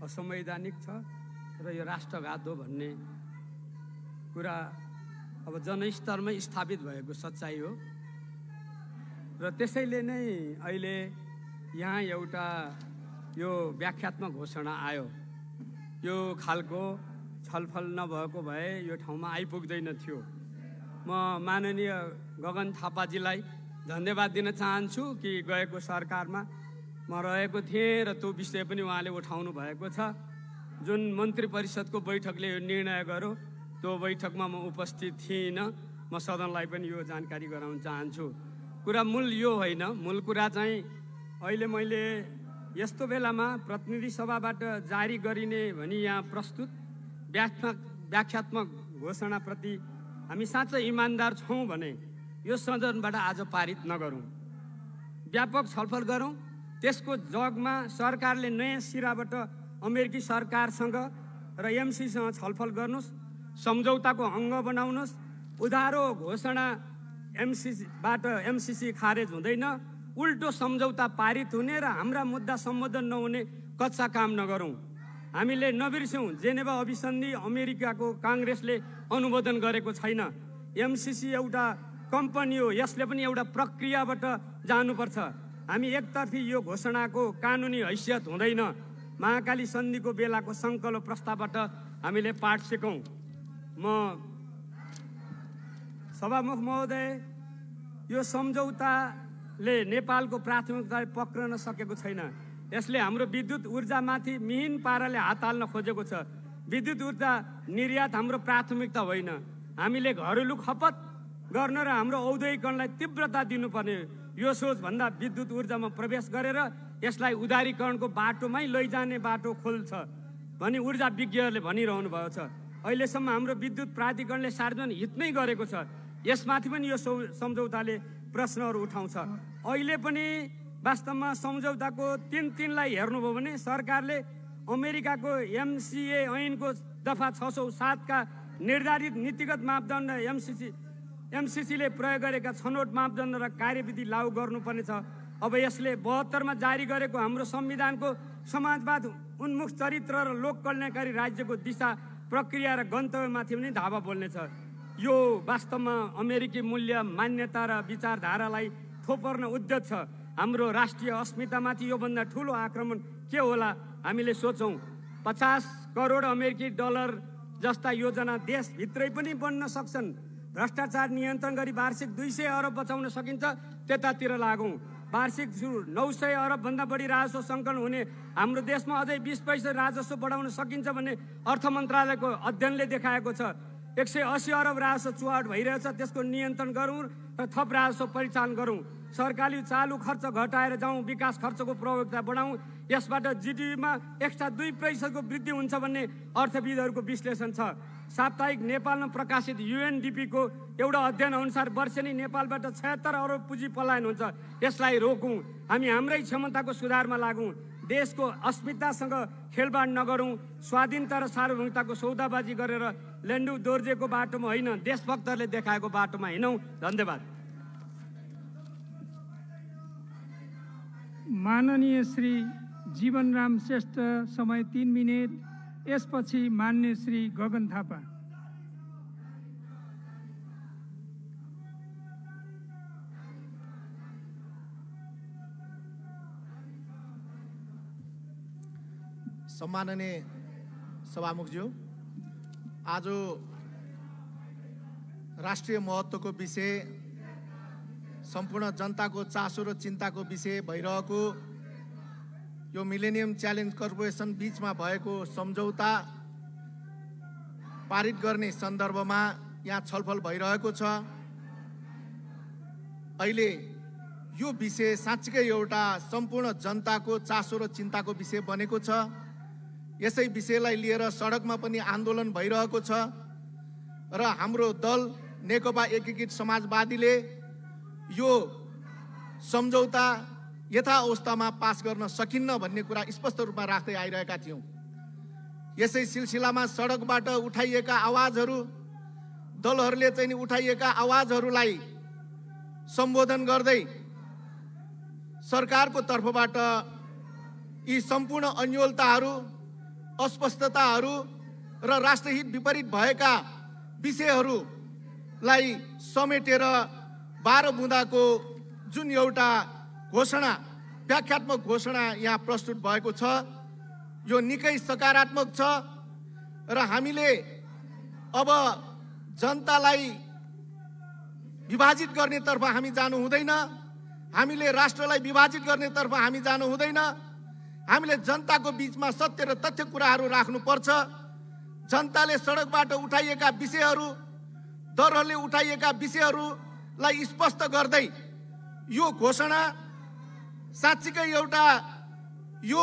असंवैधानिक छ र यो राष्ट्रघात हो भन्ने कुरा अब जनस्तरमै स्थापित भएको सच्चाइ हो र त्यसैले नै अहिले यहाँ एउटा यो व्याख्यात्मक घोषणा आयो। यो खालको छलफल नभएको भए यो ठाउँमा आइपुग्दैन थियो। म माननीय गगन थापाजीलाई धन्यवाद दिन चाहन्छु कि गएको सरकारमा म रहेको थिएँ र त्यो विषय पनि उहाँले उठाउनु भएको छ। जुन मन्त्री परिषदको बैठकले यो निर्णय गर्यो त्यो बैठकमा म उपस्थित थिइनँ। म सदनलाई पनि यो जानकारी गराउन चाहन्छु। कुरा मूल यो होइन। मूल कुरा चाहिँ अहिले मैले यस्तो बेलामा प्रतिनिधि सभाबाट जारी गरिने भनी यहाँ प्रस्तुत व्याख्यात्मक घोषणाप्रति हामी साँच्चै इमान्दार छौँ भने यो सदनबाट आज पारित नगरौँ, व्यापक छलफल गरौँ। त्यसको जगमा सरकारले नयाँ सिराबाट अमेरिकी सरकारसँग र एमसीसँग छलफल गर्नुहोस्, सम्झौताको अङ्ग बनाउनुहोस्। उधारो घोषणा एमसीसी खारेज हुँदैन, उल्टो सम्झौता पारित हुने र हाम्रा मुद्दा सम्बोधन नहुने कच्चा काम नगरौँ। हामीले नबिर्स्यौँ, जेनेभा अभिसन्धि अमेरिकाको काङ्ग्रेसले अनुमोदन गरेको छैन। एमसीसी एउटा कम्पनी हो, यसले पनि एउटा प्रक्रियाबाट जानुपर्छ। हामी एकतर्फी यो घोषणाको कानुनी हैसियत हुँदैन। महाकाली सन्धिको बेलाको सङ्कल्प प्रस्तावबाट हामीले पाठ सिकौँ। म सभामुख महोदय, यो सम्झौताले नेपालको प्राथमिकता पक्रन सकेको छैन। यसले हाम्रो विद्युत ऊर्जामाथि मिहिन पाराले हात हाल्न खोजेको छ। विद्युत ऊर्जा निर्यात हाम्रो प्राथमिकता होइन। हामीले घरेलु खपत गर्न र हाम्रो औद्योगिकरणलाई तीव्रता दिनुपर्ने यो सोचभन्दा विद्युत ऊर्जामा प्रवेश गरेर यसलाई उदारीकरणको बाटोमै लैजाने बाटो खोल्छ भनी ऊर्जा विज्ञहरूले भनिरहनु भएको छ। अहिलेसम्म हाम्रो विद्युत प्राधिकरणले सार्वजनिक हित नै गरेको छ। यसमाथि पनि यो सम्झौताले प्रश्नहरू उठाउँछ। अहिले पनि वास्तवमा सम्झौताको 3(3) हेर्नुभयो भने सरकारले अमेरिकाको एमसिए ऐनको दफा 607 का निर्धारित नीतिगत मापदण्ड एमसीसीले प्रयोग गरेका छनौट मापदण्ड र कार्यविधि लागू गर्नुपर्ने छ। अब यसले 72 मा जारी गरेको हाम्रो संविधानको समाजवाद उन्मुख चरित्र र लोक कल्याणकारी राज्यको दिशा प्रक्रिया र गन्तव्यमाथि पनि धावा बोल्नेछ। यो वास्तवमा अमेरिकी मूल्य मान्यता र विचारधारालाई थोपर्न उद्यत छ। हाम्रो राष्ट्रिय अस्मितामाथि योभन्दा ठुलो आक्रमण के होला? हामीले सोचौँ। 50 करोड अमेरिकी डलर जस्ता योजना देशभित्रै पनि बन्न सक्छन्। भ्रष्टाचार नियन्त्रण गरी वार्षिक 200 अरब बचाउन सकिन्छ, त्यतातिर लागौँ। वार्षिक 900 अरबभन्दा बढी राजस्व सङ्कलन हुने हाम्रो देशमा अझै 20 पैसा राजस्व बढाउन सकिन्छ भन्ने अर्थ मन्त्रालयको अध्ययनले देखाएको छ। 180 अरब राजस्व चुहाट भइरहेछ, त्यसको नियन्त्रण गरौँ र थप राजस्व परिचालन गरौँ। सरकारी चालु खर्च घटाएर जाउँ, विकास खर्चको प्रभावता बढाउँ। यसबाट जिडिपीमा एक्स्ट्रा 2% को वृद्धि हुन्छ भन्ने अर्थविदहरूको विश्लेषण छ। साप्ताहिक नेपालमा प्रकाशित UNDP को एउटा अध्ययन अनुसार वर्षेनी नेपालबाट 76 अरब पुँजी पलायन हुन्छ। यसलाई रोकौँ। हामी हाम्रै क्षमताको सुधारमा लागौँ। देशको अस्मितासँग खेलबाड नगरौँ। स्वाधीनता र सार्वभौमिकताको सौदाबाजी गरेर लेन्डु दोर्जेको बाटोमा होइन, देशभक्तहरूले देखाएको बाटोमा हिँडौँ। धन्यवाद।
माननीय श्री जीवनराम श्रेष्ठ, समय 3 मिनट। यसपछि मान्य श्री गगन थापा।
सम्माननीय सभामुखज्यू, आज राष्ट्रिय महत्त्वको विषय, सम्पूर्ण जनताको चासो र चिन्ताको विषय भइरहेको यो मिलेनियम च्यालेन्ज कर्पोरेसन बीचमा भएको सम्झौता पारित गर्ने सन्दर्भमा यहाँ छलफल भइरहेको छ। अहिले यो विषय साँच्चीकै एउटा सम्पूर्ण जनताको चासो र चिन्ताको विषय बनेको छ। यसै विषयलाई लिएर सडकमा पनि आन्दोलन भइरहेको छ र हाम्रो दल नेकपा एकीकृत समाजवादीले यो सम्झौता यथा अवस्थामा पास गर्न सकिन्न भन्ने कुरा स्पष्ट रूपमा राख्दै आइरहेका थियौँ। यसै सिलसिलामा सडकबाट उठाइएका आवाजहरू, दलहरूले चाहिँ उठाइएका आवाजहरूलाई सम्बोधन गर्दै सरकारको तर्फबाट यी सम्पूर्ण अन्योलताहरू, अस्पष्टताहरू र राष्ट्रहित विपरीत भएका विषयहरूलाई समेटेर 12 बुँदाको जुन एउटा घोषणा, व्याख्यात्मक घोषणा यहाँ प्रस्तुत भएको छ, यो निकै सकारात्मक छ र हामीले अब जनतालाई विभाजित गर्नेतर्फ हामी जानु हुँदैन, हामीले राष्ट्रलाई विभाजित गर्नेतर्फ हामी जानु हुँदैन। हामीले जनताको बीचमा सत्य र तथ्य कुराहरू राख्नुपर्छ। जनताले सडकबाट उठाइएका विषयहरू, दलहरूले उठाइएका विषयहरूलाई स्पष्ट गर्दै यो घोषणा साँच्चीकै एउटा यो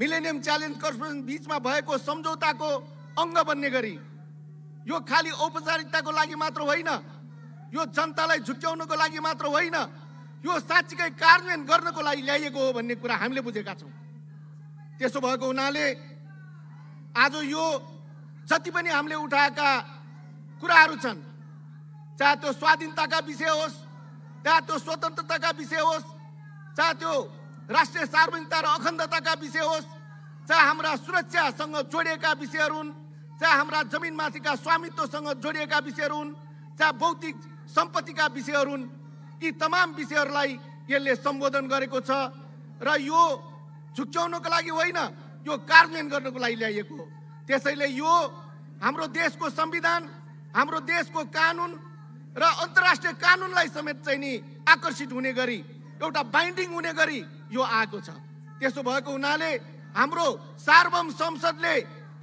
मिलेनियम च्यालेन्ज कन्फरेन्स बीचमा भएको सम्झौताको अङ्ग बन्ने गरी, यो खाली औपचारिकताको लागि मात्र होइन, यो जनतालाई झुक्क्याउनको लागि मात्र होइन, यो साँच्चीकै कार्यान्वयन गर्नको लागि ल्याइएको हो भन्ने कुरा हामीले बुझेका छौँ। त्यसो भएको हुनाले आज यो जति पनि हामीले उठाएका कुराहरू छन्, चाहे त्यो स्वाधीनताका विषय होस्, चाहे त्यो स्वतन्त्रताका विषय होस्, चाहे त्यो राष्ट्रिय सार्वभौमिकता र अखण्डताका विषय होस्, चाहे हाम्रा सुरक्षासँग जोडिएका विषयहरू हुन्, चाहे हाम्रा जमिनमाथिका स्वामित्वसँग जोडिएका विषयहरू हुन्, चाहे भौतिक सम्पत्तिका विषयहरू हुन्, यी तमाम विषयहरूलाई यसले सम्बोधन गरेको छ र यो झुक्क्याउनको लागि होइन, यो कार्यान्वयन गर्नको लागि ल्याइएको हो। त्यसैले यो हाम्रो देशको संविधान, हाम्रो देशको कानुन र अन्तर्राष्ट्रिय कानुनलाई समेत चाहिँ नि आकर्षित हुने गरी, एउटा बाइन्डिङ हुने गरी यो आएको छ। त्यसो भएको हुनाले हाम्रो सार्वभौम संसदले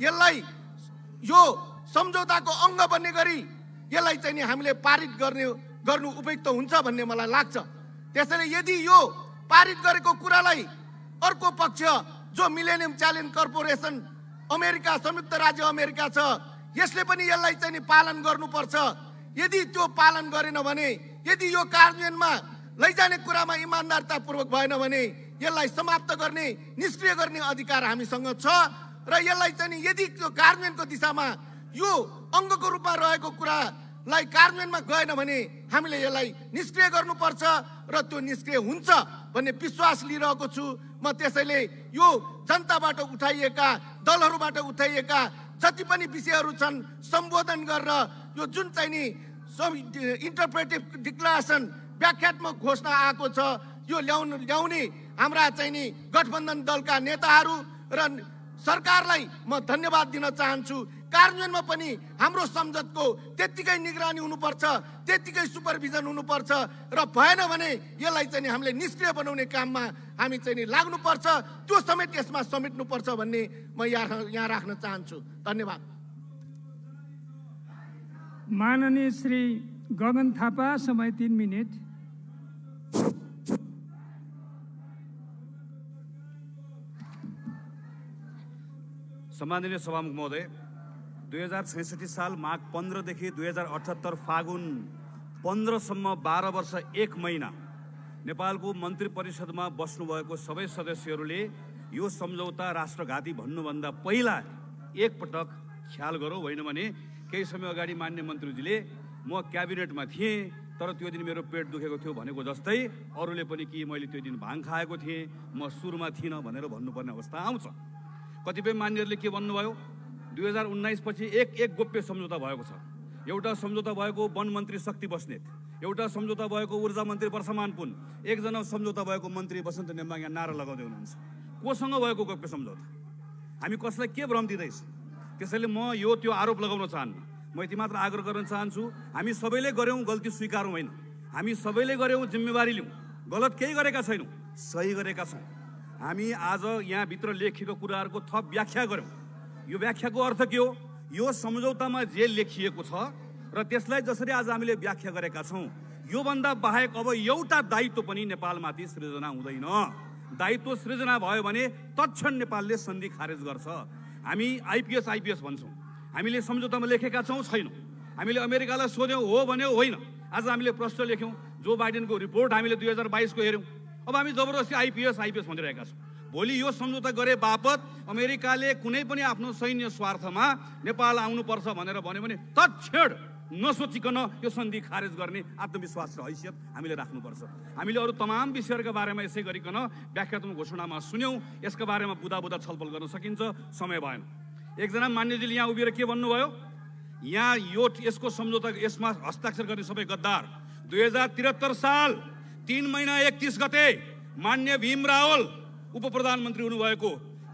यसलाई यो सम्झौताको अङ्ग बन्ने गरी यसलाई चाहिँ नि हामीले पारित गर्नु उपयुक्त हुन्छ भन्ने मलाई लाग्छ। त्यसैले यदि यो पारित गरेको कुरालाई अर्को पक्ष जो मिलेनियम च्यालेन्ज कर्पोरेसन अमेरिका, संयुक्त राज्य अमेरिका छ, यसले पनि यसलाई चाहिँ नि पालन गर्नुपर्छ। यदि त्यो पालन गरेन भने, यदि यो कार्यान्वयनमा लैजाने कुरामा इमान्दारतापूर्वक भएन भने यसलाई समाप्त गर्ने, निष्क्रिय गर्ने अधिकार हामीसँग छ र यसलाई चाहिँ यदि त्यो कार्यान्वयनको दिशामा यो अङ्गको रूपमा रहेको कुरालाई कार्यान्वयनमा गएन भने हामीले यसलाई निष्क्रिय गर्नुपर्छ र त्यो निष्क्रिय हुन्छ भन्ने विश्वास लिइरहेको छु म। त्यसैले यो जनताबाट उठाइएका, दलहरूबाट उठाइएका जति पनि विषयहरू छन् सम्बोधन गरेर यो जुन चाहिँ नि इन्टरप्रेटिभ डिक्लेरेसन, व्याख्यात्मक घोषणा आएको छ, यो ल्याउने हाम्रा चाहिँ नि गठबन्धन दलका नेताहरू र सरकारलाई म धन्यवाद दिन चाहन्छु। कार्यान्वयनमा पनि हाम्रो सम्झौताको त्यत्तिकै निगरानी हुनुपर्छ, त्यत्तिकै सुपरभिजन हुनुपर्छ र भएन भने यसलाई चाहिँ हामीले निष्क्रिय बनाउने काममा हामी चाहिँ नि लाग्नुपर्छ, त्यो समेत यसमा समेट्नुपर्छ भन्ने म यहाँ राख्न चाहन्छु। धन्यवाद।
माननीय श्री गगन थापा, समय 3 मिनट।
सम्माननीय सभामुख महोदय, 2066 साल माघ 15 देखि 2078 फागुन 15 सम्म 12 वर्ष 1 महिना नेपालको मन्त्री परिषदमा बस्नुभएको सबै सदस्यहरूले यो सम्झौता राष्ट्रघाती भन्नुभन्दा पहिला एकपटक ख्याल गरौँ। होइन भने केही समय अगाडि मान्य मन्त्रीजीले म क्याबिनेटमा थिएँ तर त्यो दिन मेरो पेट दुखेको थियो भनेको जस्तै अरूले पनि कि मैले त्यो दिन भाङ खाएको थिएँ, म सुरुमा थिइनँ भनेर भन्नुपर्ने अवस्था आउँछ। कतिपय मान्यहरूले के भन्नुभयो, 2019 पछि एक गोप्य सम्झौता भएको छ। एउटा सम्झौता भएको वन मन्त्री शक्ति बस्नेत, एउटा सम्झौता भएको ऊर्जा मन्त्री वर्षमान पुन, एकजना सम्झौता भएको मन्त्री बसन्त नेम्बाङ यहाँ नारा लगाउँदै हुनुहुन्छ। कोसँग भएको गोप्य सम्झौता? हामी कसलाई के भ्रम दिँदैछ? त्यसैले म यो त्यो आरोप लगाउन चाहन्न। म यति मात्र आग्रह गर्न चाहन्छु, हामी सबैले गऱ्यौँ, गल्ती स्वीकारौँ होइन, हामी सबैले गऱ्यौँ, जिम्मेवारी लिउँ। गलत केही गरेका छैनौँ, सही गरेका छौँ। हामी आज यहाँभित्र लेखिएको कुराहरूको थप व्याख्या गऱ्यौँ। यो व्याख्याको अर्थ के हो? यो सम्झौतामा जे लेखिएको छ र त्यसलाई जसरी आज हामीले व्याख्या गरेका छौँ, योभन्दा बाहेक अब एउटा दायित्व पनि नेपालमाथि सृजना हुँदैन। दायित्व सृजना भयो भने तत्क्षण नेपालले सन्धि खारेज गर्छ। हामी आइपिएस भन्छौँ, हामीले सम्झौतामा लेखेका छौँ छैनौँ, हामीले अमेरिकालाई सोध्यौँ हो भन्यो होइन, आज हामीले प्रश्न लेख्यौँ, जो बाइडेनको रिपोर्ट हामीले 2022 को हेऱ्यौँ, अब हामी जबरजस्ती आइपिएस भनिरहेका छौँ। भोलि यो सम्झौता गरे बापत अमेरिकाले कुनै पनि आफ्नो सैन्य स्वार्थमा नेपाल आउनुपर्छ भनेर भन्यो भने तत्क्षण नसोचिकन यो सन्धि खारेज गर्ने आत्मविश्वास र हैसियत हामीले राख्नुपर्छ। हामीले अरू तमाम विषयहरूका बारेमा यसै गरिकन व्याख्यात्मक घोषणामा सुन्यौँ, यसका बारेमा बुदा छलफल गर्न सकिन्छ, समय भएन। एकजना मान्यजीले यहाँ उभिएर के भन्नुभयो, यहाँ यसको सम्झौता यसमा हस्ताक्षर गर्ने सबै गद्दार। 2073 साल 3 महिना 31 गते मान्य भीम रावल उप प्रधानमन्त्री हुनुभएको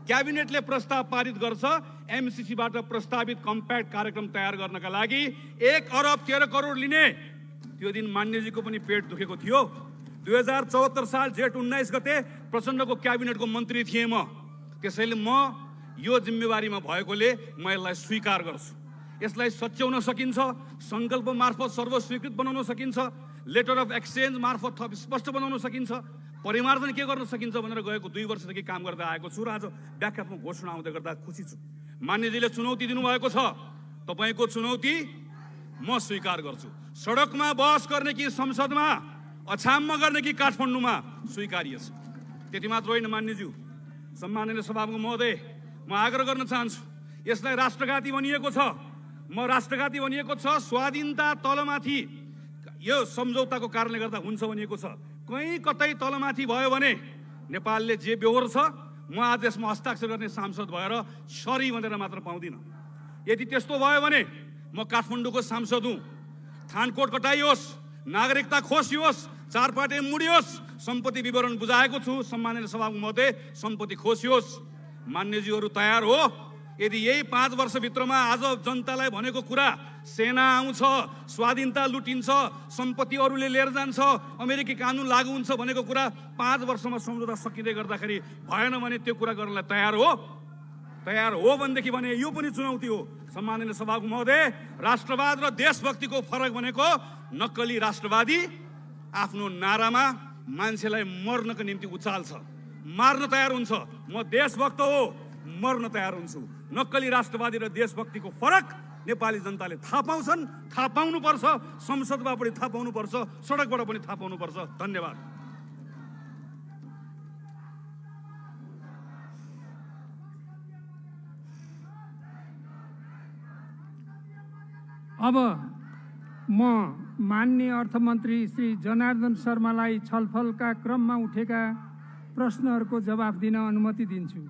क्याबिनेटले प्रस्ताव पारित गर्छ एमसिसीबाट प्रस्तावित कम्प्याक्ट कार्यक्रम तयार गर्नका लागि 1 अरब 13 करोड लिने। त्यो दिन मान्यजीको पनि पेट दुखेको थियो। 2074 साल जेठ 19 गते प्रचण्डको क्याबिनेटको मन्त्री थिएँ म, त्यसैले म यो जिम्मेवारीमा भएकोले म यसलाई स्वीकार गर्छु। यसलाई सच्याउन सकिन्छ, सङ्कल्प मार्फत सर्वस्वीकृत बनाउन सकिन्छ, लेटर अफ एक्सचेन्ज मार्फत थप स्पष्ट बनाउन सकिन्छ, परिमार्जन के गर्न सकिन्छ भनेर गएको 2 वर्षदेखि काम गर्दै आएको छु र आज व्याख्यात्मक घोषणा आउँदै गर्दा खुसी छु। मान्यजीले चुनौती दिनुभएको छ, तपाईँको चुनौती म स्वीकार गर्छु। सडकमा बहस गर्ने कि संसदमा, अछाममा गर्ने कि काठमाडौँमा स्वीकार्य छ। त्यति मात्र होइन मान्यज्यू, सम्माननीय सभामुख महोदय, म आग्रह गर्न चाहन्छु, यसलाई राष्ट्रघाती भनिएको छ। स्वाधीनता तलमाथि यो सम्झौताको कारणले गर्दा हुन्छ भनिएको छ। कहीँ कतै तलमाथि भयो भने नेपालले जे बेहोर छ, म आज यसमा हस्ताक्षर गर्ने सांसद भएर सरी भनेर मात्र पाउँदिनँ। यदि त्यस्तो भयो भने म काठमाडौँको सांसद हुँ, थानकोट कटाइयोस्, नागरिकता खोसियोस्, 4 पाटे मुडियोस्, सम्पत्ति विवरण बुझाएको छु। सम्माननीय सभामुख महोदय, सम्पत्ति खोसियोस्। मान्यजीहरू तयार हो? यदि यही 5 वर्षभित्रमा आज जनतालाई भनेको कुरा, सेना आउँछ, स्वाधीनता लुटिन्छ, सम्पत्ति अरूले लिएर जान्छ, अमेरिकी कानुन लागू हुन्छ भनेको कुरा 5 वर्षमा सम्झौता सकिँदै गर्दाखेरि भएन भने त्यो कुरा गर्नलाई तयार हो? तयार हो भनेदेखि भने यो पनि चुनौती हो। सम्माननीय सभामुख महोदय, राष्ट्रवाद र देशभक्तिको फरक भनेको नक्कली राष्ट्रवादी आफ्नो नारामा मान्छेलाई मर्नको निम्ति उचाल्छ, मार्न तयार हुन्छ। म देशभक्त हो, मर्न तयार हुन्छु। नक्कली राष्ट्रवादी र देशभक्तिको फरक नेपाली जनताले थाहा पाउँछन्, थाहा पाउनुपर्छ, संसदमा पनि थाहा पाउनुपर्छ, सडकबाट पनि थाहा पाउनुपर्छ। धन्यवाद।
अब म माननीय अर्थमन्त्री श्री जनार्दन शर्मालाई छलफलका क्रममा उठेका प्रश्नहरूको जवाफ दिन अनुमति दिन्छु।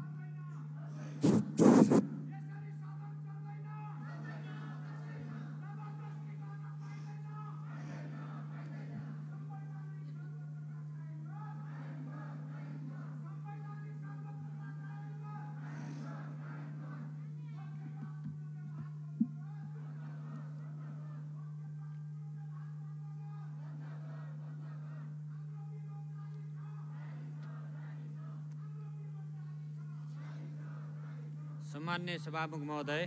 सम्मान्य सभामुख महोदय,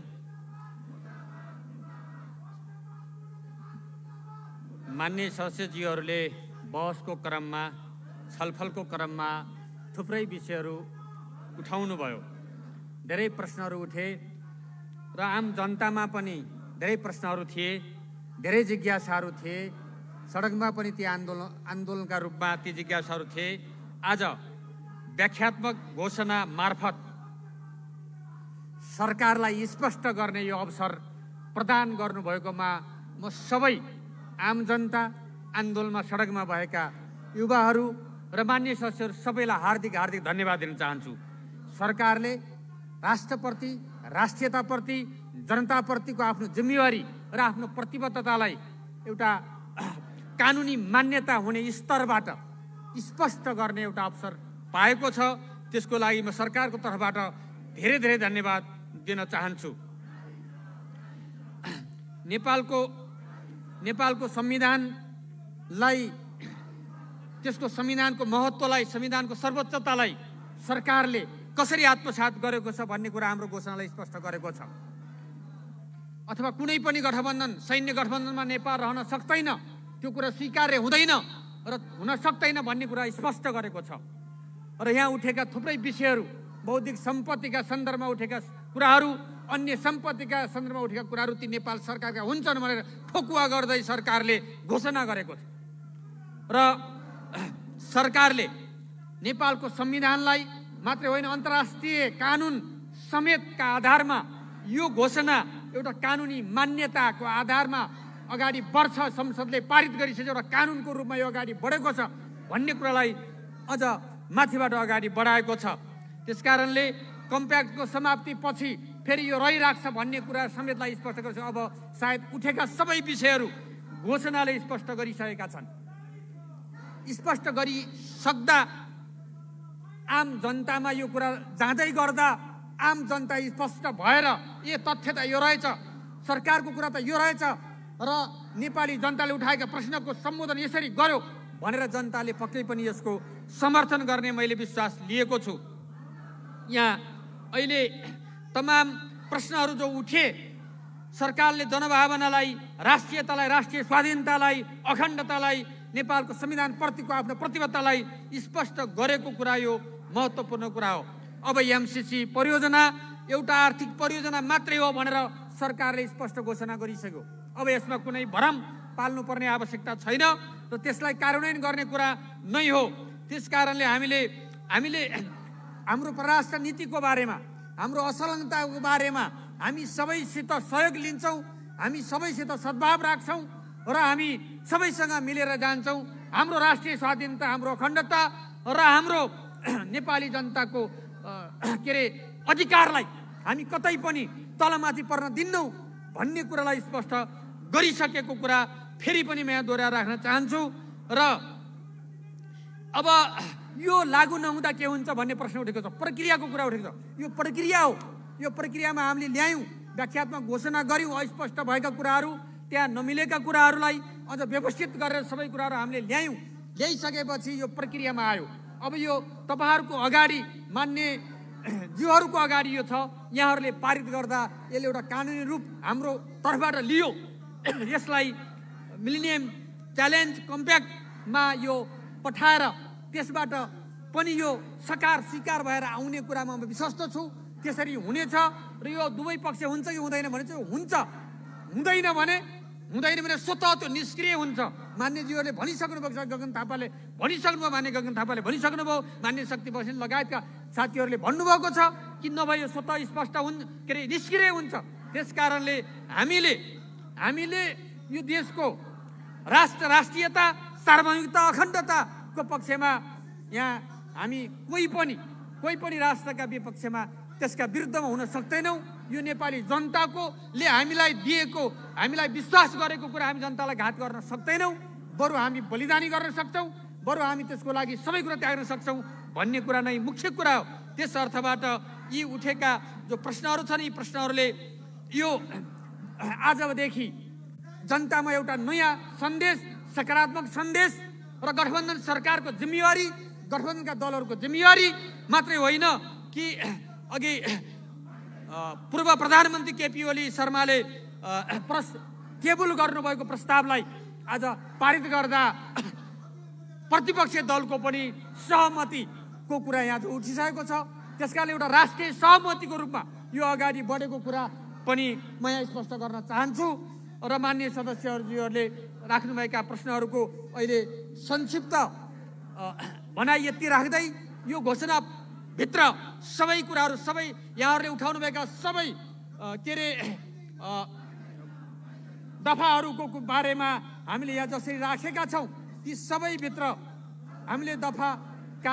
मान्य सदस्यज्यूहरूले बहसको क्रममा, छलफलको क्रममा थुप्रै विषयहरू उठाउनुभयो। धेरै प्रश्नहरू उठे र आम जनतामा पनि धेरै प्रश्नहरू थिए, धेरै जिज्ञासाहरू थिए। सडकमा पनि ती आन्दोलनका रूपमा ती जिज्ञासाहरू थिए। आज व्याख्यात्मक घोषणा मार्फत सरकारलाई स्पष्ट गर्ने यो अवसर प्रदान गर्नुभएकोमा म सबै आम जनता, आन्दोलनमा सडकमा भएका युवाहरू र मान्य सदस्यहरू सबैलाई हार्दिक धन्यवाद दिन चाहन्छु। सरकारले राष्ट्रप्रति, राष्ट्रियताप्रति, जनताप्रतिको आफ्नो जिम्मेवारी र आफ्नो प्रतिबद्धतालाई एउटा कानुनी मान्यता हुने स्तरबाट स्पष्ट गर्ने एउटा अवसर पाएको छ। त्यसको लागि म सरकारको तर्फबाट धेरै धन्यवाद दिन चाहन्छु। नेपालको संविधानलाई, त्यसको संविधानको महत्त्वलाई, संविधानको सर्वोच्चतालाई सरकारले कसरी आत्मसात गरेको छ भन्ने कुरा हाम्रो घोषणाले स्पष्ट गरेको छ। अथवा कुनै पनि गठबन्धन, सैन्य गठबन्धनमा नेपाल रहन सक्दैन त्यो कुरा स्वीकार्य हुँदैन र हुन सक्दैन भन्ने कुरा स्पष्ट गरेको छ। र यहाँ उठेका थुप्रै विषयहरू, बौद्धिक सम्पत्तिका सन्दर्भमा उठेका कुराहरू, अन्य सम्पत्तिका सन्दर्भमा उठेका कुराहरू ती नेपाल सरकारका हुन्छन् भनेर ठोकुवा गर्दै सरकारले घोषणा गरेको छ। र सरकारले नेपालको संविधानलाई मात्रै होइन अन्तर्राष्ट्रिय कानुन समेतका आधारमा यो घोषणा एउटा कानुनी मान्यताको आधारमा अगाडि बढ्छ, संसदले पारित गरिसकेको एउटा कानुनको रूपमा यो अगाडि बढेको छ भन्ने कुरालाई अझ माथिबाट अगाडि बढाएको छ। त्यसकारणले कम्प्याक्टको समाप्तिपछि फेरि यो रहिराख्छ भन्ने कुरा समेतलाई स्पष्ट गर्छ। अब सायद उठेका सबै विषयहरू घोषणाले स्पष्ट गरिसकेका छन्। स्पष्ट गरिसक्दा आम जनतामा यो कुरा जाँदै गर्दा आम जनता स्पष्ट भएर ए तथ्य त यो रहेछ, सरकारको कुरा त यो रहेछ र नेपाली जनताले उठाएका प्रश्नको सम्बोधन यसरी गर्यो भनेर जनताले पक्कै पनि यसको समर्थन गर्ने मैले विश्वास लिएको छु। यहाँ अहिले तमाम प्रश्नहरू जो उठे, सरकारले जनभावनालाई, राष्ट्रियतालाई, राष्ट्रिय स्वाधीनतालाई, अखण्डतालाई, नेपालको संविधानप्रतिको आफ्नो प्रतिबद्धतालाई स्पष्ट गरेको कुरा यो महत्त्वपूर्ण कुरा हो। अब एमसीसी परियोजना एउटा आर्थिक परियोजना मात्रै हो भनेर सरकारले स्पष्ट घोषणा गरिसक्यो। अब यसमा कुनै भरम पाल्नुपर्ने आवश्यकता छैन र त्यसलाई कार्यान्वयन गर्ने कुरा नै हो। त्यसकारणले हामीले हाम्रो परराष्ट्र नीतिको बारेमा, हाम्रो असलग्नताको बारेमा हामी सबैसित सहयोग लिन्छौँ, हामी सबैसित सद्भाव राख्छौँ र हामी सबैसँग मिलेर जान्छौँ। हाम्रो राष्ट्रिय स्वाधीनता, हाम्रो अखण्डता र हाम्रो नेपाली जनताको अधिकारलाई हामी कतै पनि तलमाथि पर्न दिन्नौँ भन्ने कुरालाई स्पष्ट गरिसकेको कुरा फेरि पनि म यहाँ दोहोऱ्याएर राख्न चाहन्छु। र अब यो लागू नहुँदा के हुन्छ भन्ने प्रश्न उठेको छ, प्रक्रियाको कुरा उठेको छ। यो प्रक्रिया हो, यो प्रक्रियामा हामीले ल्यायौँ, व्याख्यात्मक घोषणा गऱ्यौँ, अस्पष्ट भएका कुराहरू, त्यहाँ नमिलेका कुराहरूलाई अझ व्यवस्थित गरेर सबै कुराहरू हामीले ल्याइसकेपछि यो प्रक्रियामा आयो। अब यो तपाईँहरूको अगाडि, मान्य ज्यूहरूको अगाडि यो छ, यहाँहरूले पारित गर्दा यसले एउटा कानुनी रूप हाम्रो तर्फबाट लियो। यसलाई मिलेनियम च्यालेन्ज कम्प्याक्टमा यो पठाएर त्यसबाट पनि यो स्वीकार भएर आउने कुरामा म विश्वस्त छु। त्यसरी हुनेछ र यो दुवै पक्ष हुन्छ कि हुँदैन भने चाहिँ हुन्छ। हुँदैन भने स्वतः त्यो निष्क्रिय हुन्छ। मान्यज्यूहरूले भनिसक्नुभएको छ, गगन थापाले भनिसक्नुभयो, मान्य गगन थापाले भनिसक्नुभयो, मान्य शक्ति बस्नेत लगायतका साथीहरूले भन्नुभएको छ कि नभए यो स्वतः स्पष्ट निष्क्रिय हुन्छ। त्यसकारणले हामीले यो देशको राष्ट्रियता, सार्वभौमिकता, अखण्डताको पक्षमा यहाँ हामी कोही पनि राष्ट्रका विपक्षमा त्यसका विरुद्धमा हुन सक्दैनौँ। यो नेपाली जनताले हामीलाई दिएको, हामीलाई विश्वास गरेको कुरा हामी जनतालाई घात गर्न सक्दैनौँ। बरु हामी बलिदानी गर्न सक्छौँ, बरु हामी त्यसको लागि सबै कुरा त्याग्न सक्छौँ भन्ने कुरा नै मुख्य कुरा हो। त्यस अर्थबाट यी उठेका जो प्रश्नहरू छन्, यी प्रश्नहरूले यो आजदेखि जनतामा एउटा नयाँ सन्देश, सकारात्मक सन्देश र गठबन्धन सरकारको जिम्मेवारी, गठबन्धनका दलहरूको जिम्मेवारी मात्रै होइन कि अघि पूर्व प्रधानमन्त्री केपी ओली शर्माले टेबल गर्नुभएको प्रस्तावलाई आज पारित गर्दा प्रतिपक्षी दलको पनि सहमतिको कुरा यहाँ उठिसकेको छ। त्यसकारणले एउटा राष्ट्रिय सहमतिको रूपमा यो अगाडि बढेको कुरा पनि म यहाँ स्पष्ट गर्न चाहन्छु। र मान्य सदस्यहरूले राख्नुभएका प्रश्नहरूको अहिले संक्षिप्त भनाइ यति राख्दै यो घोषणाभित्र सबै कुराहरू, सबै यहाँहरूले उठाउनुभएका सबै दफाहरूको बारेमा हामीले यहाँ जसरी राखेका छौँ ती सबैभित्र हामीले दफाका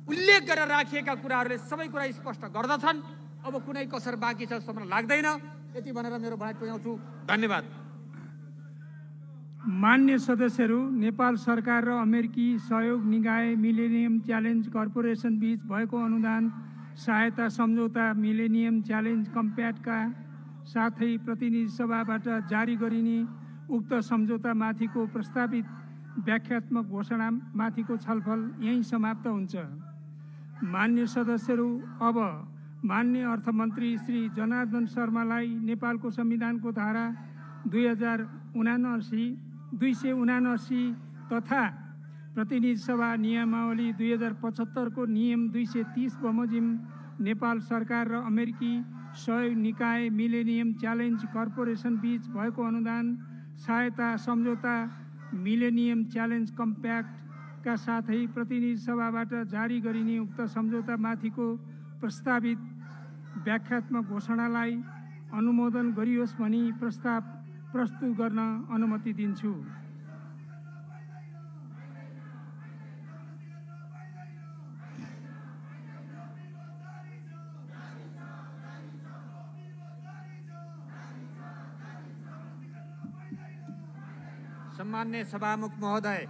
उल्लेख गरेर राखिएका कुराहरूले सबै कुरा स्पष्ट गर्दछन्। अब कुनै कसर बाँकी छ जस्तो मलाई लाग्दैन। यति भनेर मेरो भनाइ पुर्याउँछु। धन्यवाद।
मान्य सदस्यहरू, नेपाल सरकार र अमेरिकी सहयोग निकाय मिलेनियम च्यालेन्ज कर्पोरेसन बीच भएको अनुदान सहायता सम्झौता मिलेनियम च्यालेन्ज कम्प्याक्टका साथै प्रतिनिधि सभाबाट जारी गरिने उक्त सम्झौतामाथिको प्रस्तावित व्याख्यात्मक घोषणामाथिको छलफल यहीँ समाप्त हुन्छ। मान्य सदस्यहरू, अब मान्य अर्थमन्त्री श्री जनार्दन शर्मालाई नेपालको संविधानको धारा 2079 279 तथा प्रतिनिधि सभा नियमावली 2075 को नियम 230 बमोजिम नेपाल सरकार र अमेरिकी सहयोग निकाय मिलेनियम च्यालेन्ज कर्पोरेसन बीच भएको अनुदान सहायता सम्झौता मिलेनियम च्यालेन्ज कम्प्याक्टका साथै प्रतिनिधि सभाबाट जारी गरिने उक्त सम्झौता माथिको प्रस्तावित व्याख्यात्मक घोषणालाई अनुमोदन गरियोस् भनी प्रस्ताव प्रस्तुत गर्न अनुमति दिन्छु।
सम्मान्य सभामुख महोदय,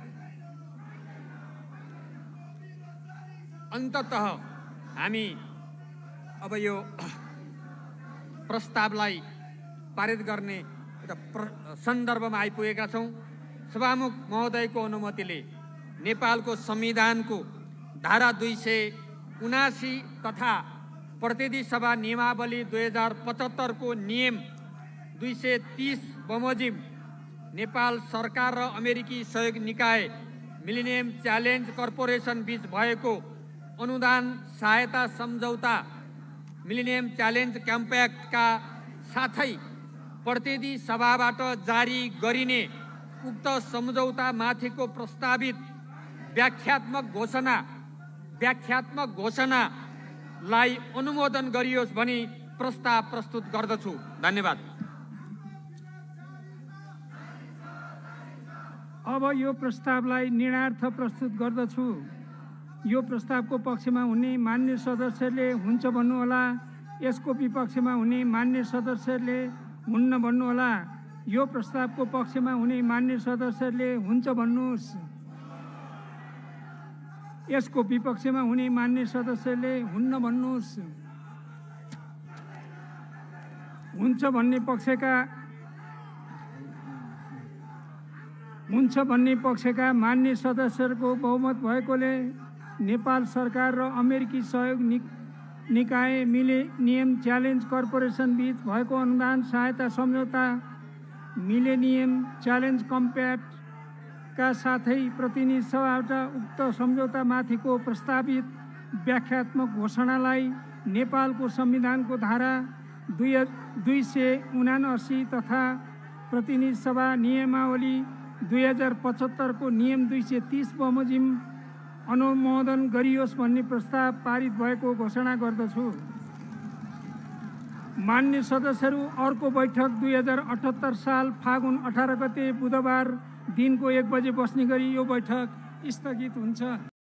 अन्ततः हामी अब यो प्रस्तावलाई पारित गर्ने एउटा सन्दर्भमा आइपुगेका छौँ। सभामुख महोदयको अनुमतिले नेपालको संविधानको धारा 279 तथा प्रतिनिधि सभा नियमावली 2075 को नियम 230 बमोजिम नेपाल सरकार र अमेरिकी सहयोग निकाय मिलेनियम च्यालेन्ज कर्पोरेसन बीच भएको अनुदान सहायता सम्झौता मिलेनियम च्यालेन्ज कम्प्याक्टका साथै प्रतिनिधि सभाबाट जारी गरिने उक्त सम्झौता माथिको प्रस्तावित व्याख्यात्मक घोषणालाई अनुमोदन गरियोस् भनी प्रस्ताव प्रस्तुत गर्दछु। धन्यवाद।
अब यो प्रस्तावलाई निर्णयार्थ प्रस्तुत गर्दछु। यो प्रस्तावको पक्षमा हुने मान्य सदस्यले हुन्छ भन्नुहोला, यसको विपक्षमा हुने मान्य सदस्यले हुन्न भन्नुहोला। यो प्रस्तावको पक्षमा हुने मान्य सदस्यले हुन्छ भन्नुहोस्। यसको विपक्षमा हुने मान्य सदस्यले हुन्न भन्नुहोस्। हुन्छ भन्ने पक्षका मान्य सदस्यहरूको बहुमत भएकोले नेपाल सरकार र अमेरिकी सहयोग निकाय मिलेनियम च्यालेन्ज कर्पोरेसन बीच भएको अनुदान सहायता सम्झौता मिलेनियम च्यालेन्ज कम्प्याक्टका साथै प्रतिनिधि सभाबाट उक्त सम्झौता माथिको प्रस्तावित व्याख्यात्मक घोषणालाई नेपालको संविधानको धारा 279 तथा प्रतिनिधि सभा नियमावली 2075 को नियम 230 बमोजिम अनुमोदन गरियोस् भन्ने प्रस्ताव पारित भएको घोषणा गर्दछु। मान्य सदस्यहरू, अर्को बैठक 2078 साल फागुन 18 गते बुधबार दिनको 1 बजे बस्ने गरी यो बैठक स्थगित हुन्छ।